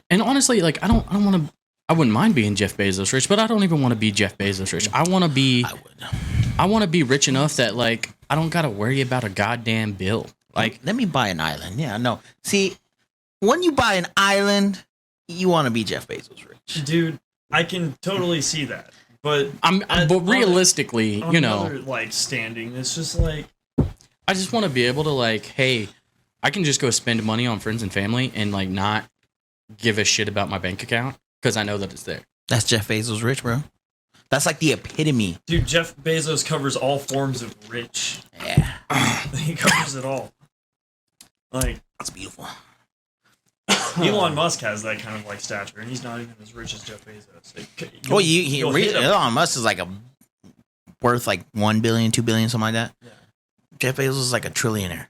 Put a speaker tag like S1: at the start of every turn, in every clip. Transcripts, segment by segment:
S1: And honestly, like I wouldn't mind being Jeff Bezos rich, but I don't even want to be Jeff Bezos rich. I want to be rich enough that like I don't got to worry about a goddamn bill. Like,
S2: let me buy an island. Yeah, no. See, when you buy an island, you want to be Jeff Bezos rich.
S3: Dude, I can totally see that. But
S1: but realistically, you know,
S3: like standing, it's just like
S1: I just want to be able to like, hey, I can just go spend money on friends and family and like not give a shit about my bank account because I know that it's there.
S2: That's Jeff Bezos rich, bro. That's like the epitome.
S3: Dude, Jeff Bezos covers all forms of rich.
S2: Yeah.
S3: He covers it all. Like,
S2: that's beautiful.
S3: Elon Musk has that kind of like stature, and he's not even as rich as Jeff Bezos.
S2: Elon Musk is like worth like $1 billion, $2 billion, something like that. Yeah. Jeff Bezos is like a trillionaire,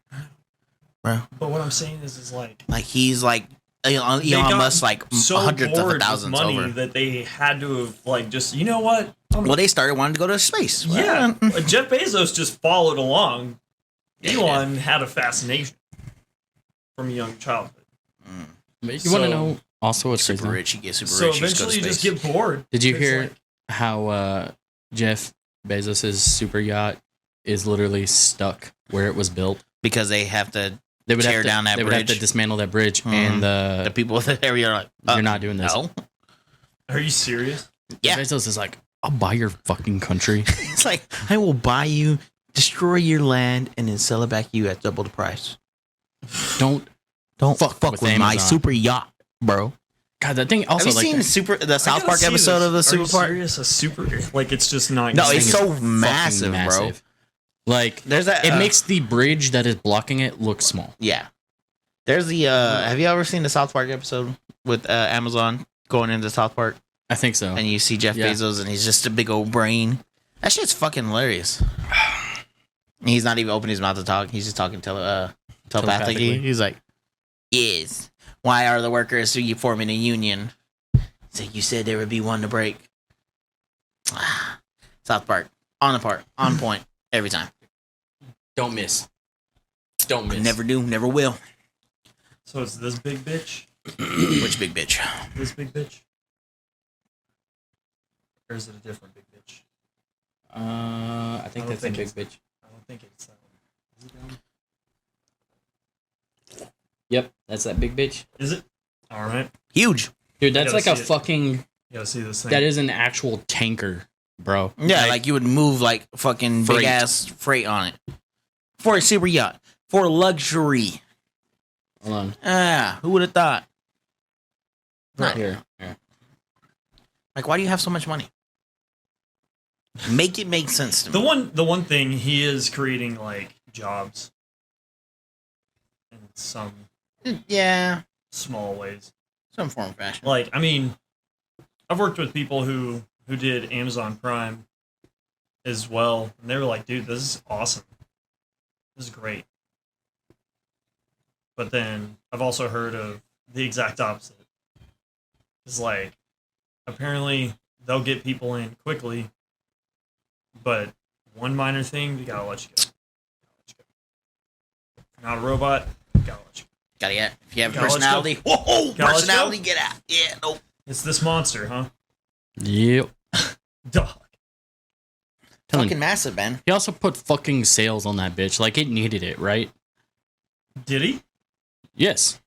S2: bro.
S3: But what I'm saying is like
S2: he's like Elon Musk, like
S3: so
S2: hundreds of thousands
S3: money
S2: over.
S3: That they had to have like just, you know what?
S2: Well, they started wanting to go to space.
S3: Yeah, Jeff Bezos just followed along. Elon had a fascination from a young childhood.
S1: You want to know also what's
S2: super rich? You get super
S3: so
S2: rich.
S3: So eventually you just get bored.
S1: Did you hear how Jeff Bezos' super yacht is literally stuck where it was built
S2: because they have to tear down that bridge? They would have to
S1: dismantle that bridge, and
S2: the people in the area are like,
S1: "You're not doing this."
S2: No.
S3: Are you serious?
S2: Yeah.
S1: Bezos is like, "I'll buy your fucking country."
S2: It's like, I will buy you, destroy your land, and then sell it back to you at double the price.
S1: Don't
S2: fuck with my super yacht, bro.
S1: God, that thing also.
S2: Have you seen the South Park episode of the Super Park?
S3: A super like it's just not.
S2: No, it's so massive, bro.
S1: Like
S2: there's that.
S1: It makes the bridge that is blocking it look small.
S2: Yeah. There's the. Have you ever seen the South Park episode with Amazon going into South Park?
S1: I think so.
S2: And you see Jeff Bezos, and he's just a big old brain. That shit's fucking hilarious. He's not even opening his mouth to talk. He's just talking telepathically. He's like, "Yes. Why are the workers forming a union?" So you said there would be one to break. South Park on point every time.
S1: Don't miss.
S2: Never do, never will.
S3: So it's this big bitch.
S2: Which big bitch?
S3: This big bitch. Or is it a different big bitch?
S1: I think that's a big bitch.
S3: I don't think it's that one. Is it down?
S1: Yep, that's that big bitch.
S3: Is it? All right.
S2: Huge.
S1: Dude, that's like a fucking...
S3: You gotta see this thing.
S1: That is an actual tanker, bro.
S2: Yeah, like you would move like fucking big-ass freight on it. For a super yacht. For luxury.
S1: Hold on.
S2: Who would have thought?
S1: Right here.
S2: Like, why do you have so much money? Make it make sense to
S3: me. The one thing, he is creating like jobs in some small ways,
S2: some form of fashion.
S3: Like, I mean, I've worked with people who did Amazon Prime as well, and they were like, "Dude, this is awesome. This is great." But then I've also heard of the exact opposite. It's like, apparently they'll get people in quickly, but one minor thing, they gotta let you go. If you're not a robot, gotta let you go.
S2: Gotta get. If you have personality, personality, get out. Yeah, nope.
S3: It's this monster, huh?
S1: Yep.
S3: Dog.
S2: Fucking massive, man.
S1: He also put fucking sails on that bitch. Like, it needed it, right?
S3: Did he?
S1: Yes.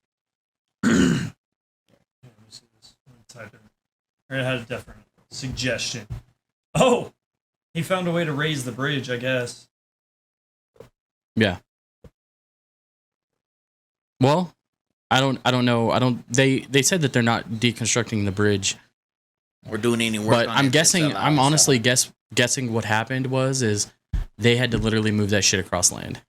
S3: Let me see this. Let me type in. I had a different suggestion. Oh! He found a way to raise the bridge, I guess.
S1: Yeah. Well, I don't know. They said that they're not deconstructing the bridge.
S2: Or doing any work.
S1: But I'm guessing, I'm honestly guessing what happened is they had to literally move that shit across land.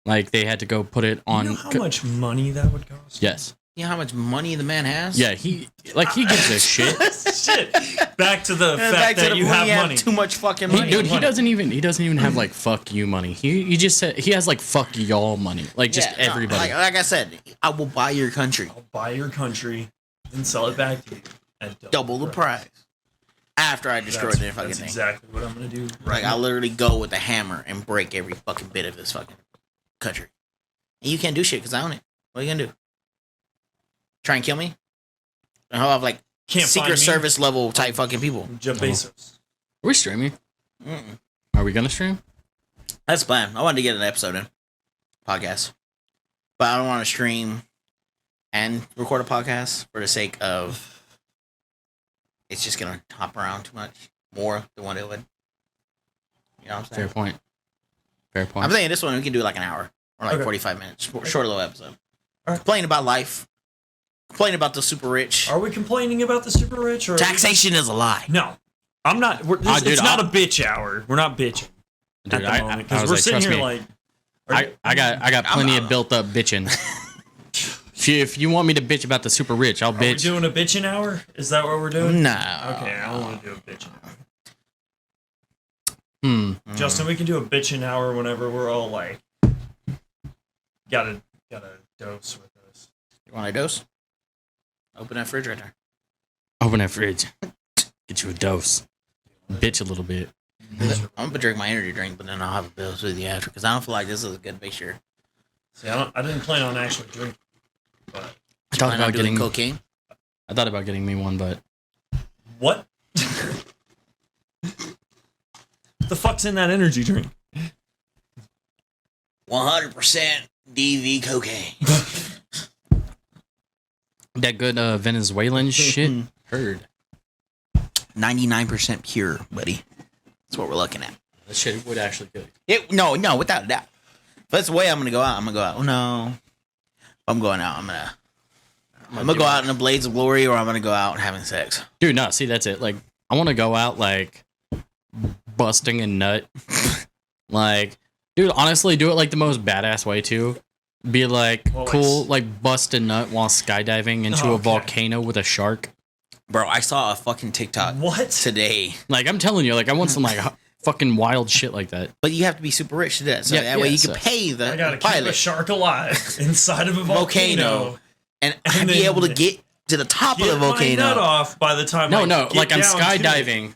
S1: Like, they had to go put it on...
S3: You know how much money that would cost?
S1: Yes.
S2: You know how much money the man has?
S1: Yeah, he gives a shit.
S3: Shit. Back to the fact that you have money.
S2: Too much fucking money.
S1: Dude, he doesn't even have like fuck you money. He just said he has like fuck y'all money. Like just everybody.
S2: Like I said, I will buy your country.
S3: I'll buy your country and sell it back to you at
S2: double the price. After I destroy their fucking thing.
S3: That's exactly what I'm gonna do.
S2: Like I'll literally go with a hammer and break every fucking bit of this fucking country. And you can't do shit because I own it. What are you gonna do? try and kill me. And I'll have like
S3: Can't find me.
S2: Secret Service level type fucking people.
S3: Jeff Bezos.
S1: Are we streaming?
S2: Mm-mm.
S1: Are we gonna stream?
S2: That's the plan. I wanted to get an episode in podcast, but I don't want to stream and record a podcast for the sake of it's just gonna hop around too much more than what it would. You know what I'm saying?
S1: Fair point. Fair point.
S2: I'm saying this one we can do like an hour or like
S3: Okay.
S2: 45 minutes, short little episode.
S3: Alright.
S2: Complaining about life, complaining about the super rich.
S3: Are we complaining about the super rich? Or are
S2: Taxation is a lie.
S3: No, I'm not. It's not a bitch hour. We're not bitching
S1: Dude,
S3: at the
S1: I
S3: moment
S1: was
S3: because we're
S1: like,
S3: sitting
S1: trust
S3: here
S1: me,
S3: like.
S1: I got plenty of built up bitching. If you want me to bitch about the super rich, I'll
S3: Are we
S1: bitch.
S3: doing a bitching hour? Is that what we're doing?
S2: No.
S3: Okay, I don't want to do a bitching hour.
S1: Hmm.
S3: Justin, we can do a bitching hour whenever we're all like, got a dose with us.
S2: You want a dose? Open that fridge right there.
S1: Open that fridge. Get you a dose. Bitch a little bit.
S2: I'm gonna drink my energy drink, but then I'll have a dose with you after because I don't feel like this is a good mixture.
S3: See, I didn't plan on actually drinking, but
S1: I thought
S2: Plan on
S1: about
S2: doing
S1: getting.
S2: cocaine.
S1: I thought about getting me one, but
S3: what? The fuck's in that energy drink?
S2: 100% DV cocaine.
S1: that good Venezuelan shit. Heard
S2: 99% pure, buddy. That's what we're looking at.
S1: that shit would actually good.
S2: No, without a doubt. If that's the way I'm gonna go out, I'm gonna go out. Oh no, if I'm going out. I'm gonna go out in the blades of glory, or I'm gonna go out having sex.
S1: Dude, no, see, that's it. Like, I want to go out like busting a nut. Like, dude, honestly, do it like the most badass way too. Be like cool, like bust a nut while skydiving into a volcano with a shark.
S2: Bro, I saw a fucking TikTok
S3: What?
S2: today.
S1: Like, I'm telling you, like, I want some like fucking wild shit like that.
S2: But you have to be super rich to do that. So
S1: Yeah,
S2: that way
S1: yeah,
S2: you can
S1: so-
S2: pay the
S3: I gotta keep a
S2: pilot
S3: shark alive inside of a volcano.
S2: and
S3: And
S2: be
S3: then
S2: able to get to the top of
S3: Get
S2: the
S3: my nut
S2: volcano.
S3: off by the time.
S1: No,
S3: I
S1: no,
S3: get
S1: like I'm
S3: down to it.
S1: skydiving.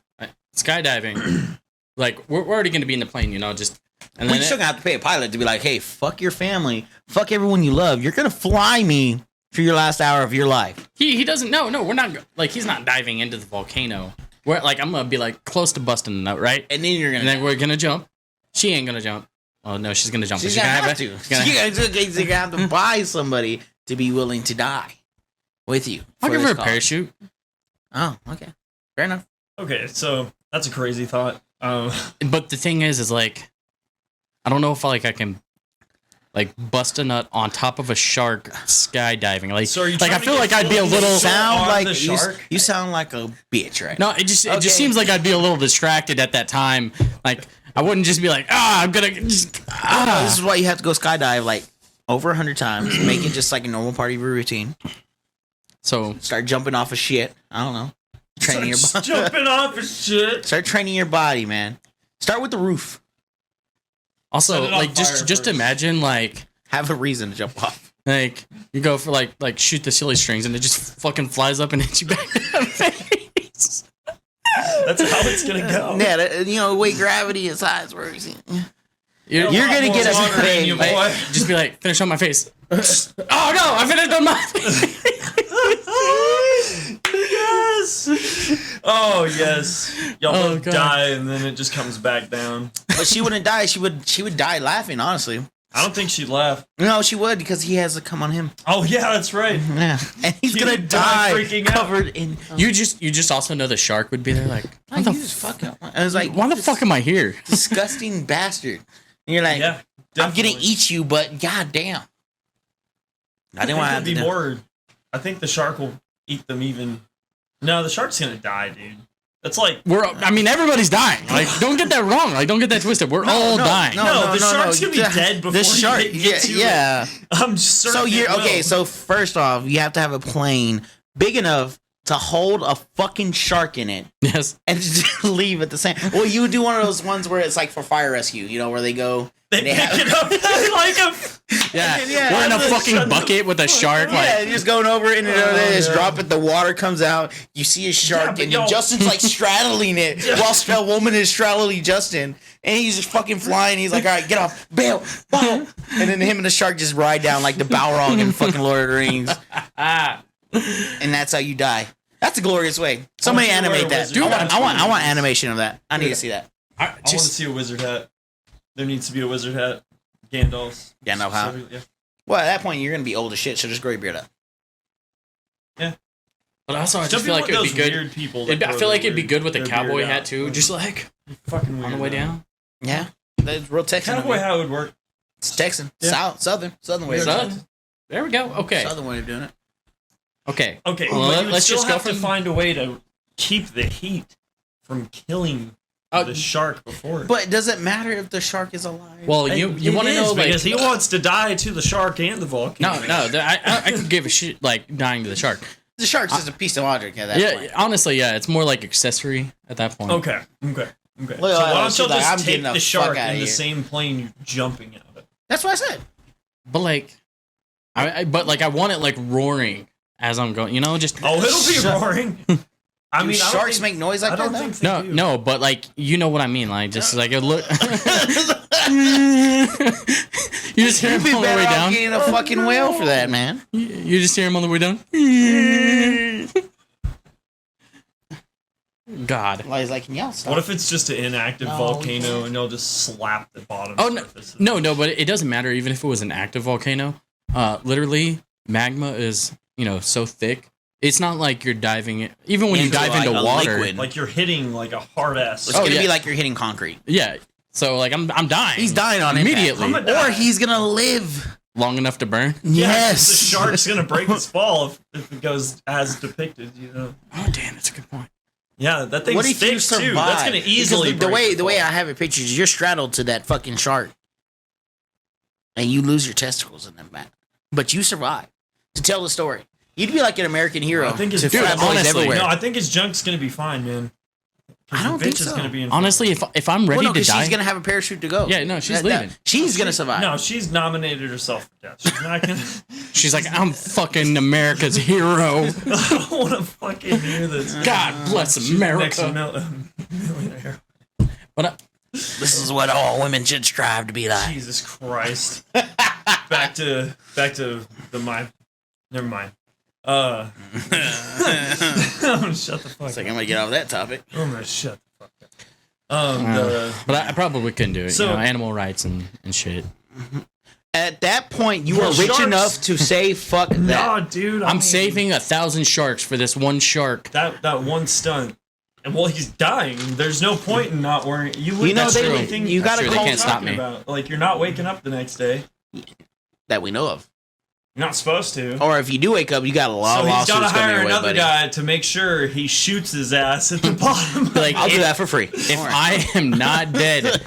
S1: Skydiving. Like, we're already gonna be in the plane, you know, just. And
S2: Well,
S1: then
S2: you still gonna have to pay a pilot to be like, hey, fuck your family, fuck everyone you love. You're gonna fly me for your last hour of your life.
S1: he doesn't. No, we're not. Like, he's not diving into the volcano. We're like, I'm gonna be like close to busting a nut, right?
S2: And then you're
S1: And
S2: gonna.
S1: then we're gonna jump. She ain't gonna jump. Oh no, she's gonna jump.
S2: She's
S1: But
S2: gonna have
S1: a-
S2: to.
S1: she's gonna-
S2: You're gonna have to buy somebody to be willing to die with you.
S1: I'll
S2: for
S1: give her
S2: this
S1: a
S2: cause.
S1: parachute.
S2: Oh, okay, fair enough.
S3: Okay, so that's a crazy thought.
S1: But the thing is like, I don't know if I can, like, bust a nut on top of a shark skydiving. Like,
S3: So are you
S1: like I
S3: trying to
S1: feel
S3: get
S1: like I'd be a
S3: fully
S1: little.
S2: Sound
S3: on
S2: like
S3: the
S2: you,
S3: shark?
S2: you sound like a bitch, right?
S1: No, it just
S2: Okay.
S1: seems like I'd be a little distracted at that time. Like, I wouldn't just be like, I'm gonna just.
S2: No, this is why you have to go skydive like over 100 times. Make it just like a normal part of your routine.
S1: So
S2: Start jumping off of shit. I don't know. Training your
S3: Starts
S2: body.
S3: jumping off of shit.
S2: Start training your body, man. Start with the roof.
S1: also,
S3: Set it on
S1: like,
S3: fire
S1: just
S3: first.
S1: imagine like
S2: Have a reason to jump off.
S1: you go for like shoot the silly strings and it just fucking flies up and hits you back in the face.
S3: That's how it's gonna go.
S2: Yeah, you know, weight gravity and size works.
S1: You're
S3: A
S2: You're
S3: lot
S2: gonna
S3: more
S2: get a
S3: water in you,
S2: like-
S3: boy.
S1: just be like, finish on my face. Oh no, I finished on my face.
S3: Yes. Oh yes. Y'all
S1: Oh,
S3: both
S1: God.
S3: die and then it just comes back down.
S2: But she wouldn't die. She would die laughing, honestly.
S3: I don't think she'd laugh.
S2: No, she would because he has to come on him.
S3: Oh yeah, that's right.
S2: Yeah. And he's
S3: He
S2: gonna
S3: would die
S2: die
S3: freaking out.
S2: covered in
S1: You just also know the shark would be there like,
S2: Why the fuck up? I was like,
S1: why the
S2: this
S1: fuck am I here?
S2: disgusting bastard. And you're like,
S3: Yeah.
S2: I'm gonna
S3: definitely.
S2: eat you, but goddamn. I didn't want to have
S3: it'd
S2: to
S3: be
S2: do-
S3: more. I think the shark will eat them even. No, the shark's gonna die, dude. That's like
S1: Everybody's dying. Like, don't get that wrong. Like, don't get that twisted. We're all dying.
S3: No, the shark's gonna be dead before
S2: the shark,
S3: he gets you.
S2: yeah.
S3: I'm certain.
S2: So you're
S3: it will.
S2: okay. So first off, you have to have a plane big enough to hold a fucking shark in it
S1: Yes.
S2: and just leave at the same. Well, you would do one of those ones where it's like for fire rescue, you know, where they go.
S3: they
S2: and they
S3: pick
S2: have-
S3: it up like a.
S1: Yeah.
S2: Yeah,
S1: We're in a
S2: I'm
S1: fucking
S3: shut the
S1: bucket with a shark.
S2: Yeah,
S1: Like,
S2: you're just going over it and they just
S3: yeah.
S2: drop it. The water comes out. You see a shark,
S3: but
S2: and
S3: yo-
S2: Justin's like straddling it while a woman is straddling Justin, and he's just fucking flying. He's like, "All right, get off, bail, bow," and then him and the shark just ride down like the Balrog in fucking Lord of the Rings. and that's how you die. That's a glorious way. Somebody
S3: I want you to wear
S2: animate
S3: a
S2: that.
S3: wizard
S2: Dude,
S3: hat.
S2: I want animation of that. I need to see that.
S1: I
S3: I want to
S1: just
S3: see a wizard hat. There needs to be a wizard hat. Gandalf's.
S2: Gandalf hat.
S3: Yeah.
S2: Well, at that point, you're gonna be old as shit, so just grow your beard up.
S1: but also I
S3: Some
S1: just feel like
S3: people
S1: it'd
S3: are
S1: be
S3: those
S1: good.
S3: weird people that
S1: I
S3: grow
S1: feel like
S3: their
S1: it'd be good with a
S3: beard
S1: cowboy
S3: out.
S1: hat too,
S3: Like,
S1: just like
S3: fucking weird.
S1: on the way
S3: man.
S1: down.
S2: Yeah, that's real Texan.
S3: Cowboy hat would work.
S2: It's Texan,
S3: Yeah.
S2: Southern way of doing it.
S1: Southern? There we go. Okay.
S2: Southern way of doing it.
S1: Okay.
S3: Okay,
S1: Well,
S3: but you would
S1: let's
S3: still
S1: just go
S3: have to
S1: from-
S3: find a way to keep the heat from killing the shark before.
S2: But does it matter if the shark is alive?
S1: Well, you want to
S3: It
S1: know
S3: is,
S1: like
S3: because he wants to die to the shark and the volcano.
S1: I could give a shit like dying to the shark.
S2: the shark's just a piece of object at that
S1: Yeah,
S2: point.
S1: honestly, yeah, it's more like accessory at that point.
S3: Okay. So
S2: Look,
S3: why don't
S2: she's
S3: you
S2: like, I'm
S3: just
S2: getting
S3: take
S2: the
S3: the shark
S2: fuck outta
S3: in the
S2: here.
S3: same plane you're jumping out of?
S2: That's what I said.
S1: But like, I want it like roaring as I'm going. You know, just
S3: Oh, it'll be
S2: Shut-
S3: roring. I
S2: Do
S3: mean,
S2: sharks make noise like
S3: I don't
S2: that?
S3: think they do.
S1: no, but like you know what I mean. Like just like it look. You just hear
S2: You'd
S1: him
S2: be
S1: on the way
S2: better off
S1: down.
S2: getting a fucking whale for that, man.
S1: You just hear him on the way down. God.
S2: Like, he's like, can y'all stop?
S3: What if it's just an inactive
S2: No,
S3: volcano and they'll just slap the bottom
S1: Oh no,
S3: surface?
S1: no, but it doesn't matter. Even if it was an active volcano, literally magma is so thick. It's not like you're diving. Even when you
S2: Into,
S1: dive
S2: like,
S1: into
S2: a
S1: water,
S2: liquid.
S3: Like you're hitting like a hard ass.
S2: It's gonna
S1: yeah.
S2: be like you're hitting concrete.
S1: yeah. So like I'm dying.
S2: He's dying on
S1: immediately,
S3: I'm a-
S2: Or he's gonna live.
S1: long enough to burn.
S2: Yes.
S3: The shark's gonna break its fall if it goes as depicted.
S1: Oh damn, that's a good point.
S3: Yeah, that thing's
S2: What if you
S3: thick
S2: survive?
S3: too. That's gonna easily
S2: Because the
S3: break
S2: way
S3: fall.
S2: I have it pictured is you're straddled to that fucking shark, and you lose your testicles in that match, but you survive to tell the story. You'd be like an American hero.
S3: I think his
S2: to
S1: Dude,
S2: frat boys
S1: honestly,
S2: everywhere.
S3: No, I think his junk's gonna be fine, man.
S2: I don't
S3: The
S2: think
S3: bitch is
S2: so.
S3: gonna be in
S1: Honestly, if I'm ready
S2: Well, no,
S1: to
S2: 'cause
S1: die,
S2: she's gonna have a parachute to go.
S1: Yeah, no, she's leaving.
S2: She's gonna survive.
S3: No, she's nominated herself for death. She's not gonna.
S1: she's like, I'm fucking America's hero.
S3: I don't want to fucking hear this.
S1: God bless
S3: She's the next
S1: America.
S3: millionaire.
S1: But
S2: This is what all women should strive to be like.
S3: Jesus Christ. back to the my. Never mind. I'm gonna shut the fuck
S2: It's like
S3: up.
S2: I'm gonna get off that topic.
S3: I'm gonna shut the fuck up.
S1: but I probably couldn't do it.
S3: So-
S1: Animal rights and shit.
S2: At that point, you
S3: Well,
S2: are rich
S3: sharks-
S2: enough to say fuck that.
S3: No, dude.
S1: I'm saving 1,000 sharks for this one shark.
S3: that one stunt. And well, he's dying. There's no point in not wearing. You
S2: You know,
S1: That's
S2: they,
S1: true.
S2: you
S1: That's
S2: gotta
S1: true. They
S2: call
S1: can't stop me.
S3: Like you're not waking up the next day.
S2: that we know of.
S3: You're not supposed to.
S2: Or if you do wake up, you got a lot
S3: So
S2: of
S3: he's
S2: lawsuits
S3: got to
S2: coming
S3: hire
S2: your way,
S3: another
S2: buddy.
S3: guy to make sure he shoots his ass at the bottom.
S1: Like,
S2: I'll do that for free.
S1: If I am not dead,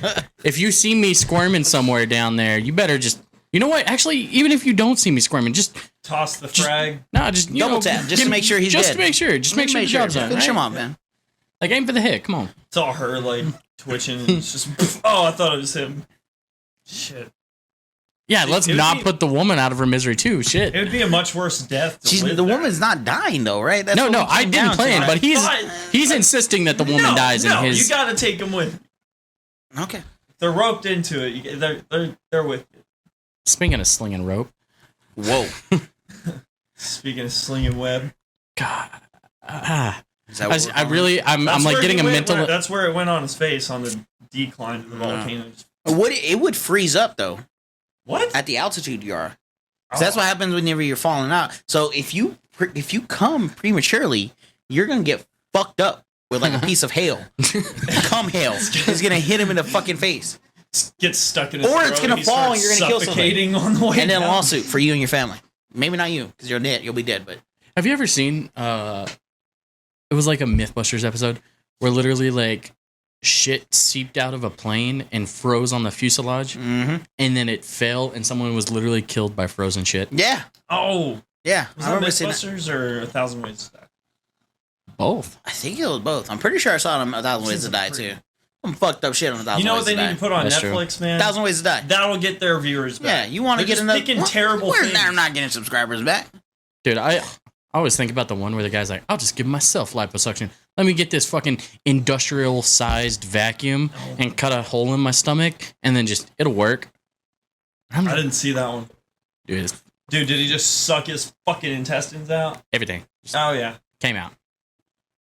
S1: if you see me squirming somewhere down there, you better just. You know what? Actually, even if you don't see me squirming, just
S3: Toss the frag.
S1: just
S2: Double tap, just to make sure he's
S1: just
S2: dead.
S1: to make sure, just make sure the job's done.
S2: Finish
S1: Right?
S2: him off, man.
S1: Like aim for the hit. Come on.
S3: It's all her like twitching and it's just. Oh, I thought it was him. Shit.
S1: Yeah, let's
S3: it would
S1: not
S3: be-
S1: put the woman out of her misery too. Shit.
S3: It would be a much worse death. To live
S2: The
S3: there.
S2: woman's not dying though, right? That's
S1: No,
S2: what
S1: no,
S2: we
S1: I
S2: came
S1: didn't
S2: down
S1: plan,
S2: to.
S1: but
S3: But-
S1: he's insisting that the woman
S3: no,
S1: dies
S3: no,
S1: in his.
S3: you got to take them with.
S2: Okay.
S3: They're roped into it. They're with you.
S1: Speaking of slinging rope,
S2: Whoa.
S3: Speaking of slinging web,
S1: God,
S2: Is that what we're
S1: I'm
S3: That's
S1: like
S3: where
S1: getting
S3: he
S1: a
S3: went,
S1: mental.
S3: That's where it went on his face on the decline to the volcano.
S2: it would freeze up though
S3: What?
S2: at the altitude you are. 'Cause that's what happens whenever you're falling out. So if you come prematurely, you're gonna get fucked up with like a piece of hail. Cum hail is gonna hit him in the fucking face,
S3: Gets stuck in his
S2: Or
S3: throat.
S2: it's gonna
S3: He
S2: fall and
S3: starts
S2: you're gonna kill somebody.
S3: suffocating on the way
S2: and then a
S3: down.
S2: lawsuit for you and your family. Maybe not you, because you're dead. You'll be dead, but
S1: Have you ever seen? It was like a MythBusters episode where literally like shit seeped out of a plane and froze on the fuselage, and then it fell, and someone was literally killed by frozen shit.
S2: yeah,
S3: Oh,
S2: yeah.
S3: was
S2: I
S3: that
S2: remember seeing that.
S3: Mythbusters or 1,000 Ways to Die?
S1: Both.
S2: I think it was both. I'm pretty sure I saw them 1,000 Ways to Die too. Some fucked up shit on 1,000
S3: You know
S2: Ways
S3: what they
S2: to
S3: need
S2: Die.
S3: to put on
S1: That's true.
S3: Netflix, man?
S2: 1,000 Ways to Die.
S3: That'll get their viewers
S2: Yeah,
S3: back.
S2: you want to
S3: They're
S2: get
S3: just
S2: another
S3: picking terrible
S2: we're
S3: things.
S2: not getting subscribers back.
S1: Dude, I always think about the one where the guy's like, I'll just give myself liposuction. Let me get this fucking industrial sized vacuum and cut a hole in my stomach, and then just it'll work.
S3: I didn't see that one.
S1: Dude,
S3: Dude, did he just suck his fucking intestines out?
S1: Everything just
S3: Oh yeah,
S1: came out.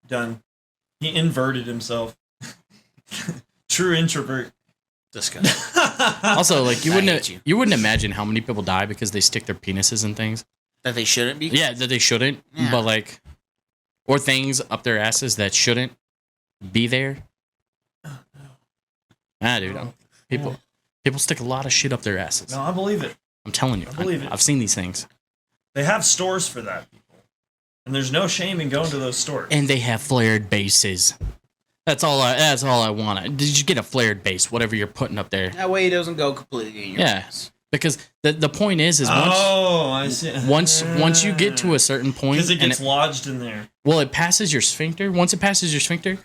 S3: done. He inverted himself. True introvert.
S2: Disgusting.
S1: Also, like
S2: I hate
S1: you wouldn't imagine how many people die because they stick their penises in things.
S2: That they shouldn't be?
S1: Yeah, that they shouldn't.
S2: Yeah.
S1: But like, or things up their asses that shouldn't be there. Ah, dude, people stick a lot of shit up their asses.
S3: No, I believe it.
S1: I'm telling you,
S3: I believe it.
S1: I've seen these things,
S3: They have stores for that, people. And there's no shame in going to those stores.
S1: and they have flared bases. That's all I want. Did you get a flared base, whatever you're putting up there?
S2: That way it doesn't go completely in your
S1: Yeah.
S2: ass.
S1: Because the point is
S3: I see.
S1: once you get to a certain point,
S3: Because it
S1: and
S3: gets lodged in there.
S1: well, it passes your sphincter. Once it passes your sphincter,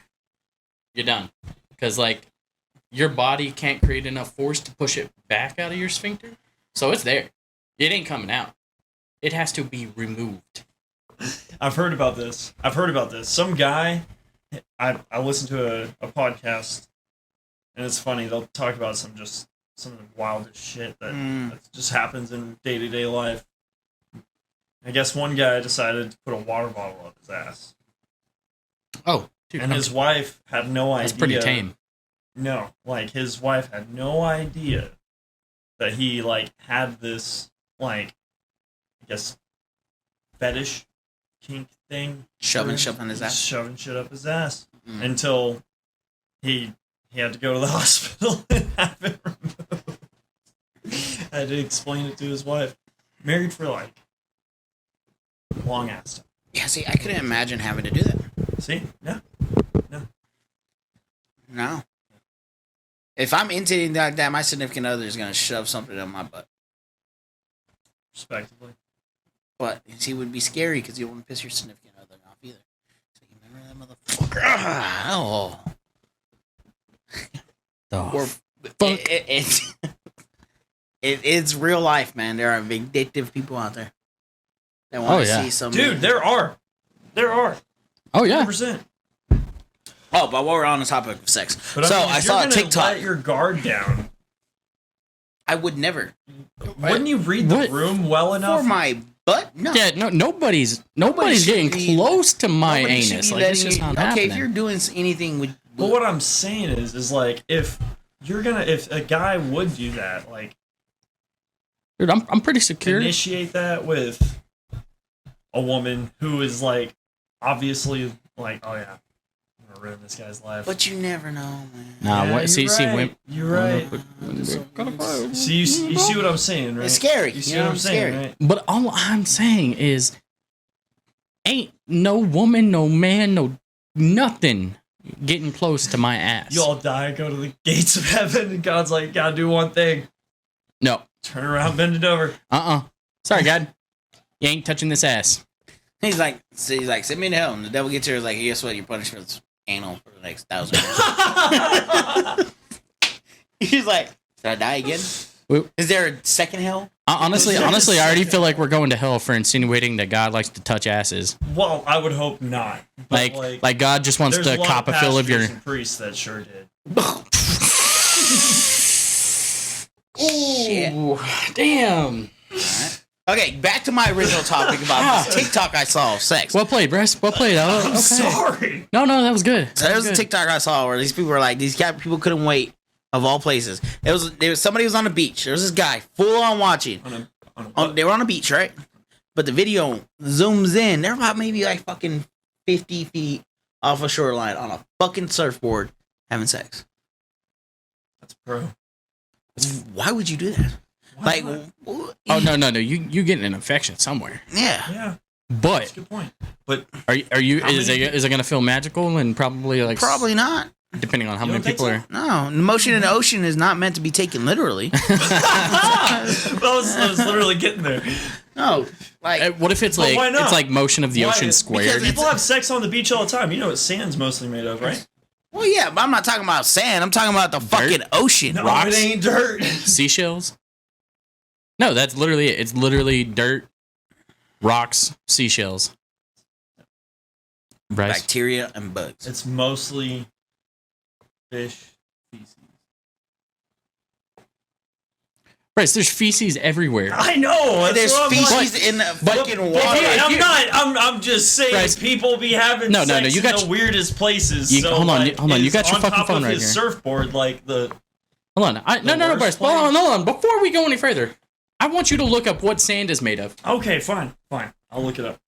S1: you're done. Because like your body can't create enough force to push it back out of your sphincter, so it's there. It ain't coming out. It has to be removed.
S3: I've heard about this. Some guy, I listened to a podcast, and it's funny. They'll talk about some of the wildest shit that just happens in day-to-day life. I guess one guy decided to put a water bottle up his ass.
S1: Oh, dude,
S3: And his wife had no idea.
S1: that's pretty tame.
S3: No, like his wife had no idea that he like had this like, I guess, fetish kink thing.
S2: Shoving shit on his ass.
S3: Shoving shit up his ass
S2: Mm.
S3: until he had to go to the hospital and have it removed. I had to explain it to his wife. Married for like long ass time.
S2: Yeah, see, I couldn't imagine having to do that.
S3: See? No.
S2: No. If I'm into anything like that, my significant other is going to shove something in my butt.
S3: Respectively.
S2: But he would be scary because you wouldn't piss your significant other off either. So you remember that motherfucker? Oh. Or
S1: fuck?
S2: It's real life, man. There are vindictive people out there that want to see some.
S3: Dude, there are.
S1: Oh yeah.
S3: 100%.
S2: Oh, but while we're on the topic of sex,
S3: But
S2: so
S3: mean,
S2: I
S3: if
S2: saw
S3: you're
S2: a
S3: gonna
S2: TikTok.
S3: Let your guard down.
S2: I would never.
S3: Wouldn't you read the
S1: What?
S3: room well enough?
S2: For my butt? No.
S1: Yeah, nobody's getting
S2: should be-
S1: close to my
S2: Nobody should
S1: anus.
S2: be
S1: Like it's
S2: letting
S1: just
S2: you-
S1: not
S2: okay,
S1: happening.
S2: if you're doing anything with.
S3: But what I'm saying is like if a guy would do that, like
S1: Dude, I'm pretty secure.
S3: initiate that with a woman who is like obviously like, oh yeah, I'm gonna ruin this guy's life.
S2: But you never know, man.
S1: Nah,
S3: Yeah,
S1: what?
S3: you're
S1: See,
S3: right.
S1: women.
S3: You're right. So you see what I'm saying, right?
S2: It's scary.
S3: You see
S2: You know,
S3: what I'm
S2: it's
S3: saying,
S2: scary.
S3: right?
S1: But all I'm saying is, ain't no woman, no man, no nothing getting close to my ass.
S3: You all die, go to the gates of heaven, and God's like, gotta do one thing.
S1: No.
S3: Turn around, bend it over.
S1: Sorry, God. You ain't touching this ass.
S2: He's like, send me to hell. And the devil gets here, is like, guess what? Your punishment's anal for the next 1,000 years. He's like, did I die again?
S1: Wait.
S2: Is there a second hell?
S1: Honestly, I already feel like we're going to hell for insinuating that God likes to touch asses.
S3: Well, I would hope not. But
S1: Like God just wants
S3: there's
S1: to
S3: a lot
S1: cop a fill of your.
S3: pastors and priests that sure did.
S2: Shit.
S1: Ooh, damn.
S2: Alright. Okay, back to my original topic about this TikTok I saw of sex.
S1: Well played, Brice. Well played. Oh,
S3: I'm
S1: okay.
S3: sorry.
S1: No, that was good.
S2: So there was a TikTok I saw where these people were like, people couldn't wait, of all places. There was somebody was on the beach. There was this guy full on watching. They were on the beach, right? But the video zooms in. They're about maybe like fucking 50 feet off a shoreline on a fucking surfboard having sex.
S3: That's pro.
S2: Why would you do that?
S3: Why
S2: Like,
S3: not?
S1: Oh no, you getting an infection somewhere.
S2: yeah.
S3: Yeah,
S1: But
S3: that's a good point. But
S1: are you?
S3: How
S1: Is
S3: many
S1: it gonna feel magical and probably like
S2: Probably not.
S1: depending on how
S3: You
S1: many
S3: don't think
S1: people
S3: so?
S1: are.
S2: No, the motion in the ocean is not meant to be taken literally.
S3: I was literally getting there.
S2: No, like
S1: What if it's
S3: But
S1: like
S3: why not?
S1: it's like motion of the
S3: Why?
S1: ocean squared?
S3: People have sex on the beach all the time. You know what sand's mostly made of, right?
S2: well, yeah, but I'm not talking about sand. I'm talking about the fucking ocean.
S3: No,
S1: Rocks?
S3: it ain't dirt.
S1: Seashells? No, that's literally it. It's literally dirt, rocks, seashells. Bryce?
S2: Bacteria and bugs.
S3: It's mostly fish feces.
S1: Bryce, there's feces everywhere.
S3: I know. That's
S2: There's
S3: what I'm like.
S2: species in the fucking water.
S3: Okay,
S1: if you-
S3: I'm just saying.
S1: Bryce,
S3: people be having
S1: no,
S3: sex
S1: you got
S3: in the weirdest places.
S1: You-
S3: so
S1: hold on,
S3: like,
S1: hold on, you
S3: is
S1: got your
S3: on
S1: fucking
S3: top
S1: phone
S3: of
S1: right
S3: his
S1: here.
S3: surfboard, like the.
S1: Hold on. No,
S3: worst
S1: Bryce. Hold on. Before we go any further, I want you to look up what sand is made of.
S3: Okay, fine. I'll look it up.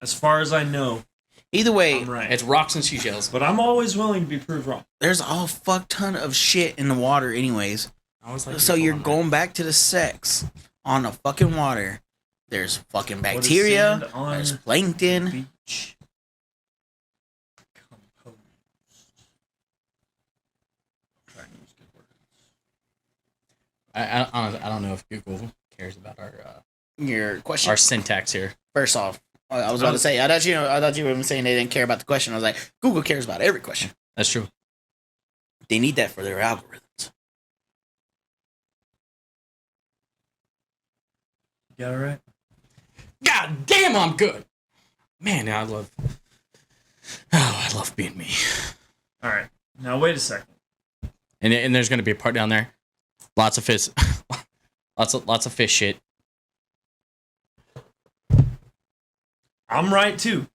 S3: As far as I know,
S2: Either way,
S3: I'm right.
S1: It's rocks and seashells.
S3: But I'm always willing to be proved wrong.
S2: there's a fuck ton of shit in the water anyways.
S1: I was like,
S2: So you're going back to the sex on the fucking water. There's fucking
S3: What is
S2: bacteria.
S3: sand on
S2: There's plankton.
S3: beach composed? Trying to use good words.
S1: I don't know if Google cares about
S2: Your question.
S1: our syntax here.
S2: First off, I was about to say, I thought you were saying they didn't care about the question. I was like, Google cares about every question.
S1: That's true.
S2: They need that for their algorithms.
S3: You got it right?
S1: God damn, I'm good. Man, I love being me.
S3: All right. Now wait a second.
S1: And there's gonna be a part down there. Lots of fish. lots of fish shit.
S3: I'm right too.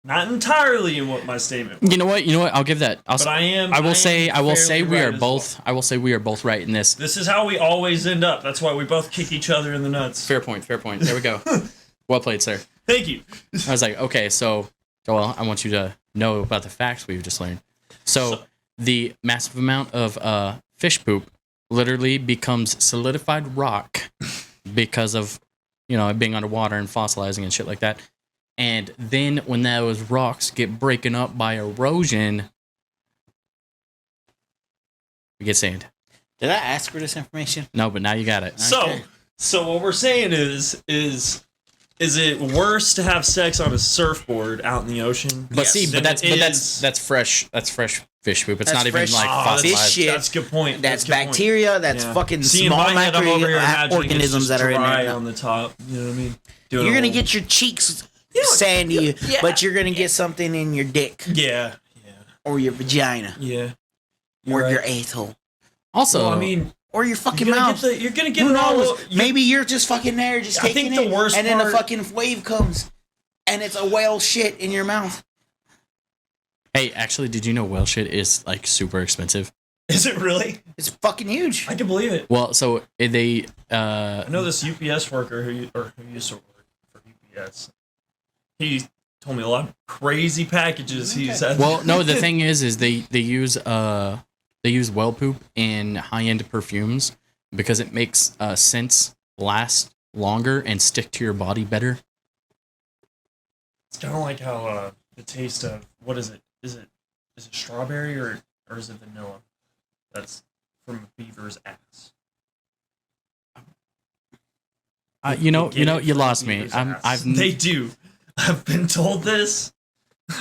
S3: Not entirely in what my statement was.
S1: You know what? I'll give that.
S3: But
S1: I will say
S3: fairly
S1: we
S3: right
S1: are
S3: as
S1: both.
S3: well.
S1: I will say we are both right in this.
S3: This is how we always end up. That's why we both kick each other in the nuts.
S1: Fair point. There we go. Well played, sir.
S3: Thank you.
S1: I was like, okay, so Joel, I want you to know about the facts we've just learned. So the massive amount of fish poop literally becomes solidified rock because of it being underwater and fossilizing and shit like that. And then when those rocks get broken up by erosion, we get sand.
S2: Did I ask for this information?
S1: No, but now you got it.
S2: Okay.
S3: So what we're saying is it worse to have sex on a surfboard out in the ocean?
S1: But see,
S3: than
S1: but
S3: it
S1: that's fresh. That's fresh fish poop. It's
S2: That's
S1: not even
S2: fresh
S1: like
S2: fish
S1: fossilized.
S2: shit.
S3: That's a good point.
S2: That's
S3: a good point.
S2: bacteria. That's
S3: Yeah.
S2: fucking
S3: See, in
S2: small
S3: my head, I'm over here imagining it's
S2: organisms
S3: just
S2: that are in
S3: dry
S2: there.
S3: on the top. You know what I mean?
S2: You're gonna get your cheeks sandy, but you're gonna get something in your dick
S3: yeah,
S2: or your vagina
S3: yeah.
S2: or
S3: You're
S2: your
S3: right.
S2: asshole
S3: Well,
S1: Also,
S3: I mean,
S2: or your fucking
S3: you're gonna
S2: mouth.
S3: you're gonna get
S2: Who
S3: it all.
S2: knows? Maybe you're just fucking there, just
S3: I
S2: taking
S3: think the
S2: it,
S3: worst
S2: and then the
S3: part-
S2: fucking wave comes, and it's a whale shit in your mouth.
S1: hey, actually, did you know whale shit is like super expensive?
S3: Is it really?
S2: It's fucking huge.
S3: I can believe it.
S1: Well, so they
S3: I know this UPS worker who used to work for UPS. He told me a lot of crazy packages he's had.
S1: well, no, the thing is they use whale poop in high-end perfumes because it makes scents last longer and stick to your body better.
S3: It's kind of like how the taste of what is it? Is it strawberry or is it vanilla? That's from a beaver's ass.
S1: You
S3: Get it
S1: you
S3: from
S1: lost
S3: a
S1: me.
S3: beaver's ass.
S1: I've
S3: They do. I've been told this.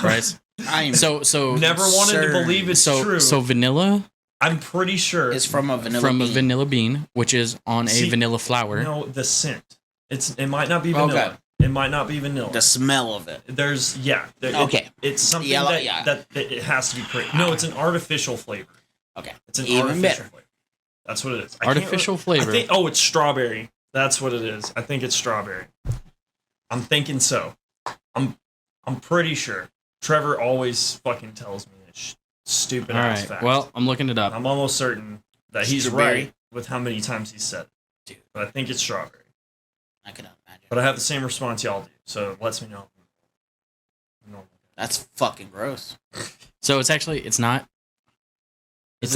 S1: right.
S2: I'm
S1: So
S3: Never wanted to believe it's true.
S1: So vanilla
S3: I'm pretty sure
S2: It's from a vanilla
S1: from
S2: bean.
S1: a vanilla bean, which is on a
S3: See,
S1: vanilla flower.
S3: No, the scent. It might not be vanilla.
S2: Okay.
S3: It might not be vanilla.
S2: The smell of it.
S3: There's
S2: Okay.
S3: It's something
S2: Yellow,
S3: that,
S2: yeah.
S3: that it has to be pretty. No, it's an artificial flavor.
S2: Okay.
S3: It's an
S2: Even
S3: artificial
S2: better.
S3: flavor. That's what it is. I can't
S1: Artificial
S3: I
S1: flavor.
S3: think, it's strawberry. That's what it is. I think it's strawberry. I'm thinking so. I'm pretty sure. Trevor always fucking tells me this stupid
S1: All
S3: ass
S1: right.
S3: fact.
S1: Well, I'm looking it up.
S3: I'm almost certain that he's
S2: Strawberry?
S3: right with how many times he said it.
S2: Dude.
S3: But I think it's strawberry.
S2: I cannot imagine.
S3: But I have the same response y'all do, so it lets me know. No.
S2: That's fucking gross.
S1: So it's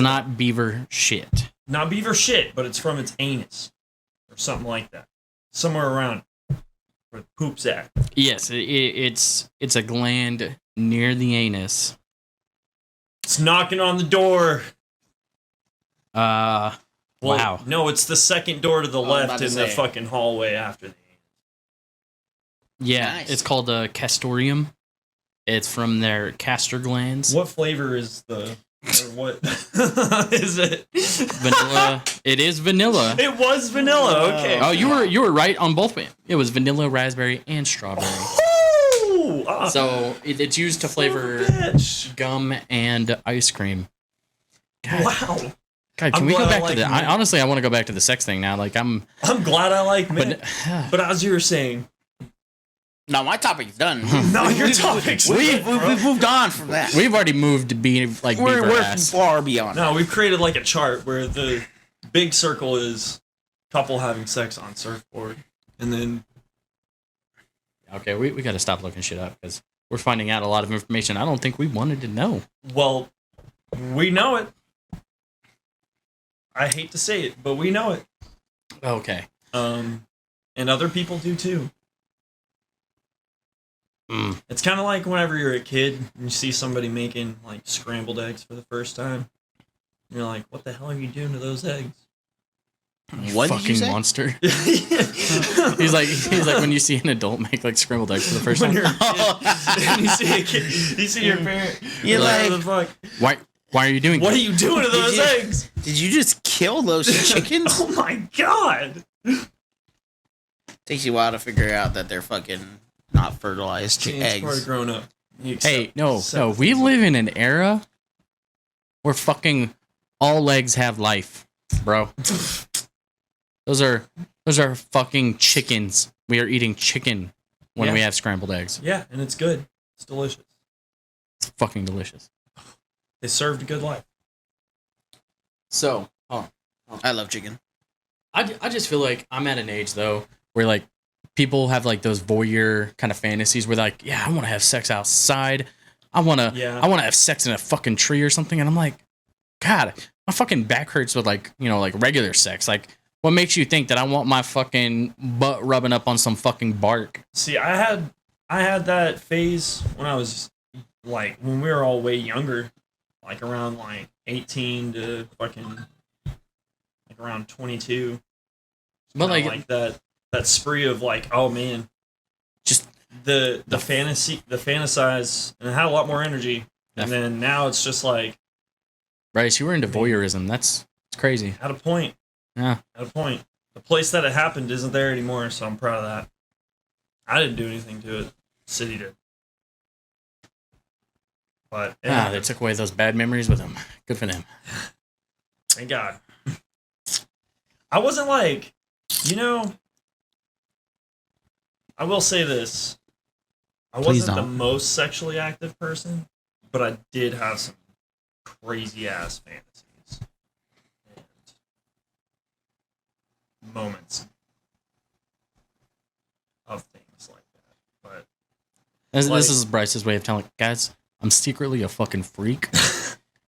S1: not beaver shit.
S3: Not beaver shit, but it's from its anus. Or something like that. Somewhere around where it poops at.
S1: Yes, it's a gland near the anus.
S3: It's knocking on the door.
S1: Wow.
S3: No, it's the second door to the
S2: I was about
S3: left
S2: to
S3: in the
S2: say.
S3: fucking hallway after the anus.
S1: Yeah,
S2: Nice.
S1: it's called a castoreum. It's from their castor glands.
S3: What flavor is the... Or what is it?
S1: Vanilla. It is vanilla.
S3: It was vanilla. Okay.
S1: Oh, you were right on both. It was vanilla, raspberry, and strawberry.
S3: Ooh,
S1: So it's used to flavor
S3: bitch.
S1: gum and ice cream. God.
S3: Wow.
S1: God, can
S3: I'm
S1: we go
S3: glad I
S1: back
S3: like
S1: to the?
S3: men.
S1: Honestly, I want to go back to the sex thing now. Like I'm
S3: glad I like men.
S1: but
S3: But as you were saying,
S2: No, my topic's done.
S3: no, your topic's
S2: We've moved on from that.
S1: we've already moved to being like beaver
S2: We're
S1: ass.
S2: far beyond.
S3: No, we've created like a chart where the big circle is couple having sex on surfboard, and then
S1: Okay, we got to stop looking shit up because we're finding out a lot of information I don't think we wanted to know.
S3: well, we know it. I hate to say it, but we know it.
S1: Okay.
S3: And other people do too. It's kind of like whenever you're a kid and you see somebody making like scrambled eggs for the first time. And you're like, what the hell are you doing to those eggs?
S2: What did you
S1: Fucking
S2: say?
S1: monster. He's like when you see an adult make like scrambled eggs for the first
S3: When
S1: time.
S3: you're a kid, and you see a kid, you see your parent,
S2: You're
S3: like,
S2: like,
S3: what the fuck?
S1: Why are you doing
S3: What are
S1: that?
S3: you doing to those eggs?
S2: Did you just kill those chickens?
S3: Oh my god!
S2: Takes you a while to figure out that they're fucking not fertilized
S3: It's part of
S2: eggs.
S3: growing up. You
S1: Hey,
S3: accept-
S1: no.
S3: accept
S1: We
S3: things.
S1: live in an era where fucking all eggs have life, bro. Those are fucking chickens. We are eating chicken when
S3: Yeah.
S1: we have scrambled eggs.
S3: Yeah, and it's good. It's delicious.
S1: It's fucking delicious.
S3: They served a good life.
S1: So,
S2: I love chicken.
S1: I just feel like I'm at an age though where like people have like those voyeur kind of fantasies where like, yeah, I want to have sex outside. I want to have sex in a fucking tree or something. And I'm like, God, my fucking back hurts with like, like regular sex. Like, what makes you think that I want my fucking butt rubbing up on some fucking bark?
S3: See, I had that phase when I was like when we were all way younger, like around like 18 to fucking like around 22.
S1: But
S3: like that spree of like, oh man,
S1: just
S3: the fantasize, and it had a lot more energy. And then now it's just like,
S1: Brice, you were into voyeurism. It's crazy.
S3: at a point.
S1: Yeah.
S3: At a point. The place that it happened isn't there anymore, so I'm proud of that. I didn't do anything to it. City did. But yeah,
S1: They took away those bad memories with them. Good for them.
S3: thank God. I wasn't like, I will say this. I
S2: Please
S3: wasn't the
S2: don't.
S3: most sexually active person, but I did have some crazy ass fantasies and moments of things like that. But
S1: This is Bryce's way of telling guys, I'm secretly a fucking freak.